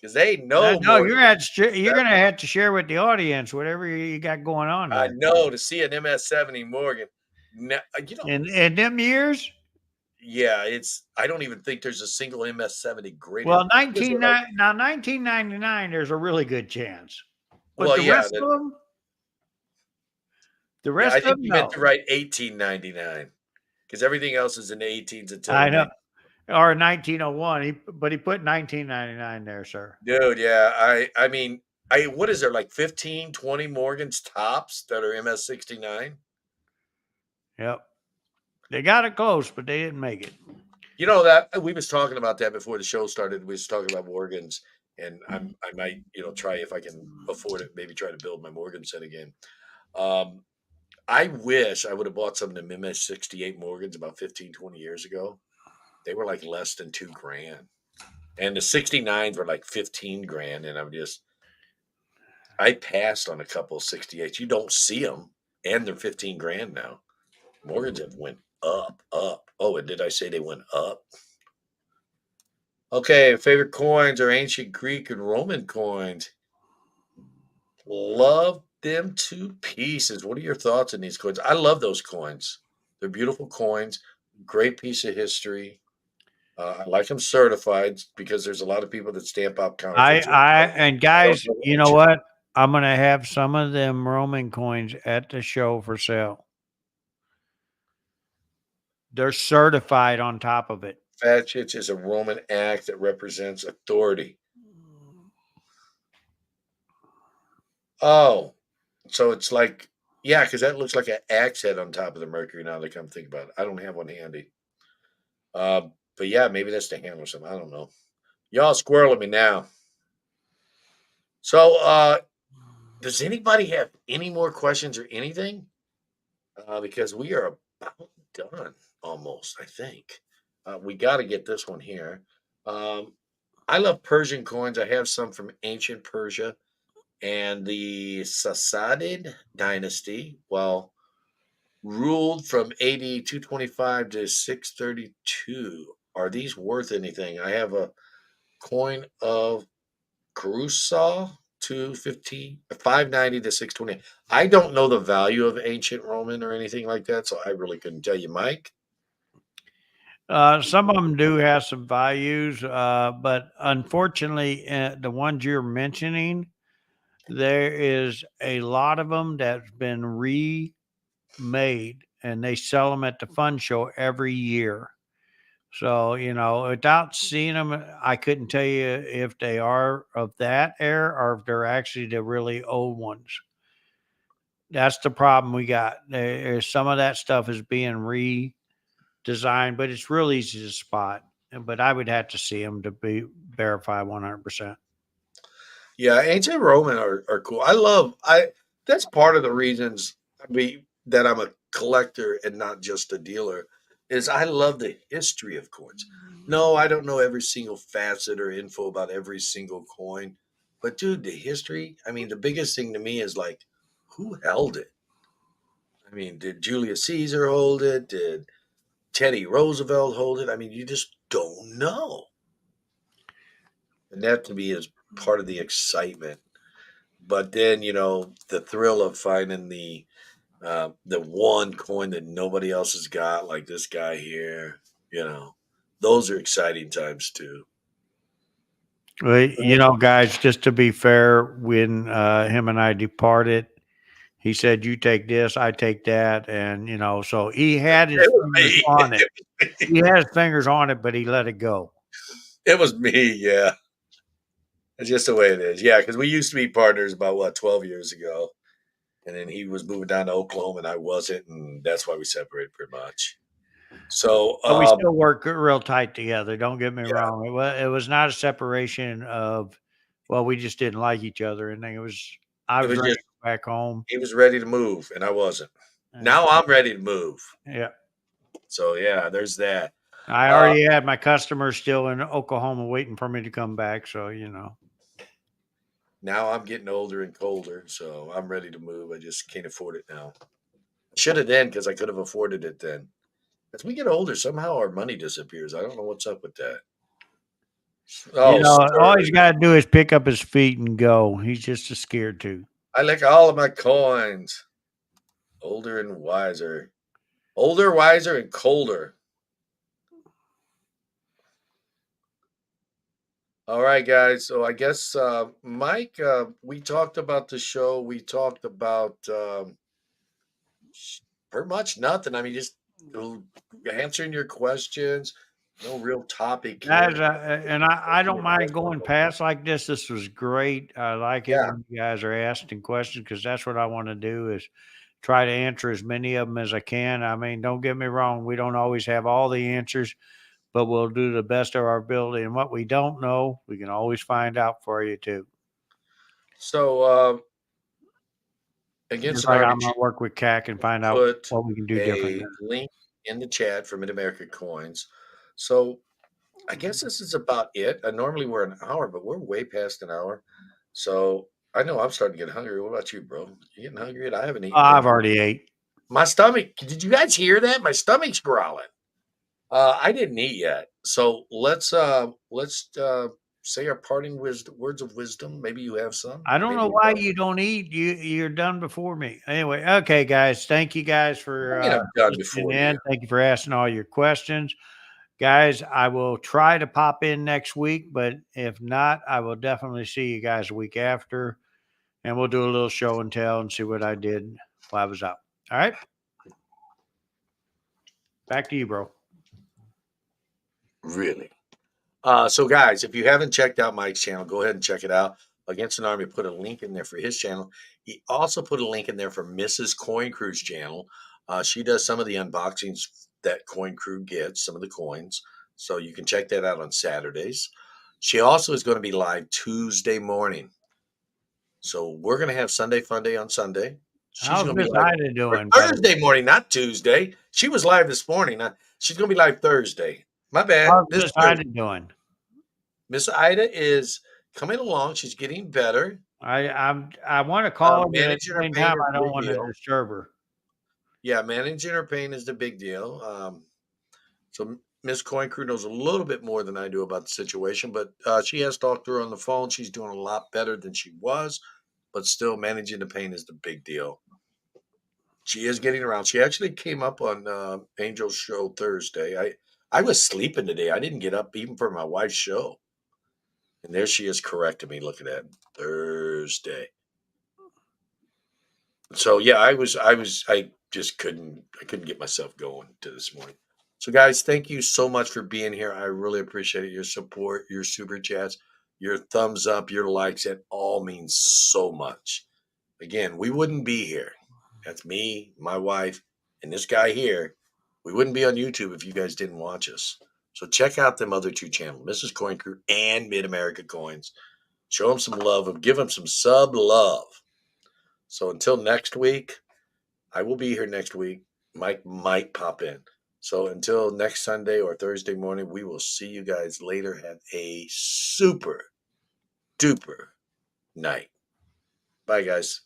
because they know No, more than you're that. gonna have to share with the audience whatever you got going on I there. know to see an MS-70 Morgan. No, In them years, yeah, it's. I don't even think there's a single MS-70 graded. well, Here's what I. 1999, there's a really good chance, but Well, yeah, that, the yeah. I rest of think them, you meant to no. write 1899 because everything else is in the 18s until I the know, 19. or 1901. But he put 1999 there, sir. Dude, yeah. I mean, what is there, like 15, 20 Morgans tops that are MS-69? Yep. They got it close, but they didn't make it. You know that we was talking about that before the show started. We was talking about Morgans, and I might try if I can afford it. Maybe try to build my Morgan set again. Um, I wish I would have bought some of the MS-68 Morgans about 15, 20 years ago. They were like less than 2 grand, and the 69s were like 15 grand. And I passed on a couple of 68s. You don't see them, and they're 15 grand now. Mortgage have went up, up. Oh, and did I say they went up? Okay, favorite coins are ancient Greek and Roman coins. Love them to pieces. What are your thoughts on these coins? I love those coins. They're beautiful coins. Great piece of history. I like them certified because there's a lot of people that stamp out counterfeits. And I don't guys, know you know ancient. what? I'm gonna have some of them Roman coins at the show for sale. They're certified on top of it. Facets is a Roman act that represents authority. Oh, so it's like, yeah, because that looks like an axe head on top of the Mercury now that I come think about it. I don't have one handy. But yeah, maybe that's the handle or something. I don't know. Y'all squirreling me now. So, does anybody have any more questions or anything? Because we are about done almost, I think. We got to get this one here. Um, I love Persian coins. I have some from ancient Persia and the Sassanid dynasty. Well, ruled from AD 225 to 632. Are these worth anything? I have a coin of Caruso 250, 590 to 620. I don't know the value of ancient Roman or anything like that, so I really couldn't tell you, Mike. Some of them do have some values, but unfortunately, the ones you're mentioning, there is a lot of them that's been remade, and they sell them at the fun show every year. So, without seeing them, I couldn't tell you if they are of that era or if they're actually the really old ones. That's the problem we got. There's some of that stuff is being redesigned, but it's real easy to spot. But I would have to see them to be verify 100%. Yeah, ancient Roman are cool. I that's part of the reasons that I'm a collector and not just a dealer is I love the history of coins. No, I don't know every single facet or info about every single coin, but dude, the history, I mean, the biggest thing to me is like who held it? I mean, did Julius Caesar hold it? Did Teddy Roosevelt hold it? I mean, you just don't know. And that to me is part of the excitement. But then, the thrill of finding the one coin that nobody else has got, like this guy here, you know, those are exciting times too. Well, guys, just to be fair, when him and I departed, he said, "You take this, I take that," and so he had his It was fingers me. on it. He had his fingers on it, but he let it go. It was me. Yeah, it's just the way it is. Yeah, because we used to be partners about 12 years ago, and then he was moving down to Oklahoma, and I wasn't, and that's why we separated pretty much. So, But we still work real tight together. Don't get me yeah, wrong. It was not a separation of, well, we just didn't like each other, and it was I it was was ready just to go back home. he was ready to move, and I wasn't. And Now I'm ready to move. yeah, So yeah, there's that. I Uh, already had my customers still in Oklahoma waiting for me to come back. So Now I'm getting older and colder, so I'm ready to move. I just can't afford it now. Should have then because I could have afforded it then. As we get older, somehow our money disappears. I don't know what's up with that. Oh, all sir. he's got to do is pick up his feet and go. He's just as scared to. I like all of my coins. Older and wiser. Older, wiser, and colder. All right, guys. So I guess, Mike, we talked about the show. We talked about pretty much nothing. I mean, just answering your questions. no real topic Guys, here. and I don't mind going past like this. This was great. I like it Yeah. when you guys are asking questions because that's what I want to do is try to answer as many of them as I can. I mean, don't get me wrong. We don't always have all the answers, but we'll do the best of our ability. And what we don't know, we can always find out for you too. So You're against an right. army, I'm gonna work with CAC and find out put what we can do different. a link in the chat for Mid America Coins. So I guess this is about it. Normally we're an hour, but we're way past an hour. So I know I'm starting to get hungry. What about you, bro? You getting hungry yet? I haven't Oh, eaten I've dinner. already ate. My stomach. Did you guys hear that? My stomach's growling. I didn't eat yet. So let's say our parting wisdom, words of wisdom. Maybe you have some. I don't Maybe know you why don't. you don't eat. You're done before me. Anyway, okay, guys. Thank you guys I for mean, I'm done listening before you. in. Thank you for asking all your questions. Guys, I will try to pop in next week, but if not, I will definitely see you guys a week after, and we'll do a little show and tell and see what I did while I was out. All right. Back to you, bro. Really. So guys, if you haven't checked out Mike's channel, go ahead and check it out. Against an Army put a link in there for his channel. He also put a link in there for Mrs. Coin Crew's channel. She does some of the unboxings that Coin Crew gets, some of the coins. So you can check that out on Saturdays. She also is going to be live Tuesday morning. So we're going to have Sunday Fun Day on Sunday. She's How's going to be Miss live Ida for doing, by the way? Thursday morning, not Tuesday. She was live this morning. She's going to be live Thursday. My bad. How's This Miss Thursday. Ida doing? Miss Ida is coming along. She's getting better. I want to call her, but at Managing the her same pain time, is I a don't big want to deal. disturb her. Yeah, managing her pain is the big deal. So Miss Coin Crew knows a little bit more than I do about the situation, but she has talked to her on the phone. She's doing a lot better than she was, but still managing the pain is the big deal. She is getting around. She actually came up on Angel's show Thursday. I was sleeping today. I didn't get up even for my wife's show, and there she is correcting me. Look at that Thursday. So yeah, I just couldn't get myself going to this morning. So guys, thank you so much for being here. I really appreciate it. Your support, your super chats, your thumbs up, your likes, it all means so much. Again, we wouldn't be here. That's me, my wife, and this guy here. We wouldn't be on YouTube if you guys didn't watch us. So check out them other two channels, Mrs. Coin Crew and Mid America Coins. Show them some love, give them some sub love. So until next week, I will be here next week. Mike might pop in. So until next Sunday or Thursday morning, we will see you guys later. Have a super duper night. Bye, guys.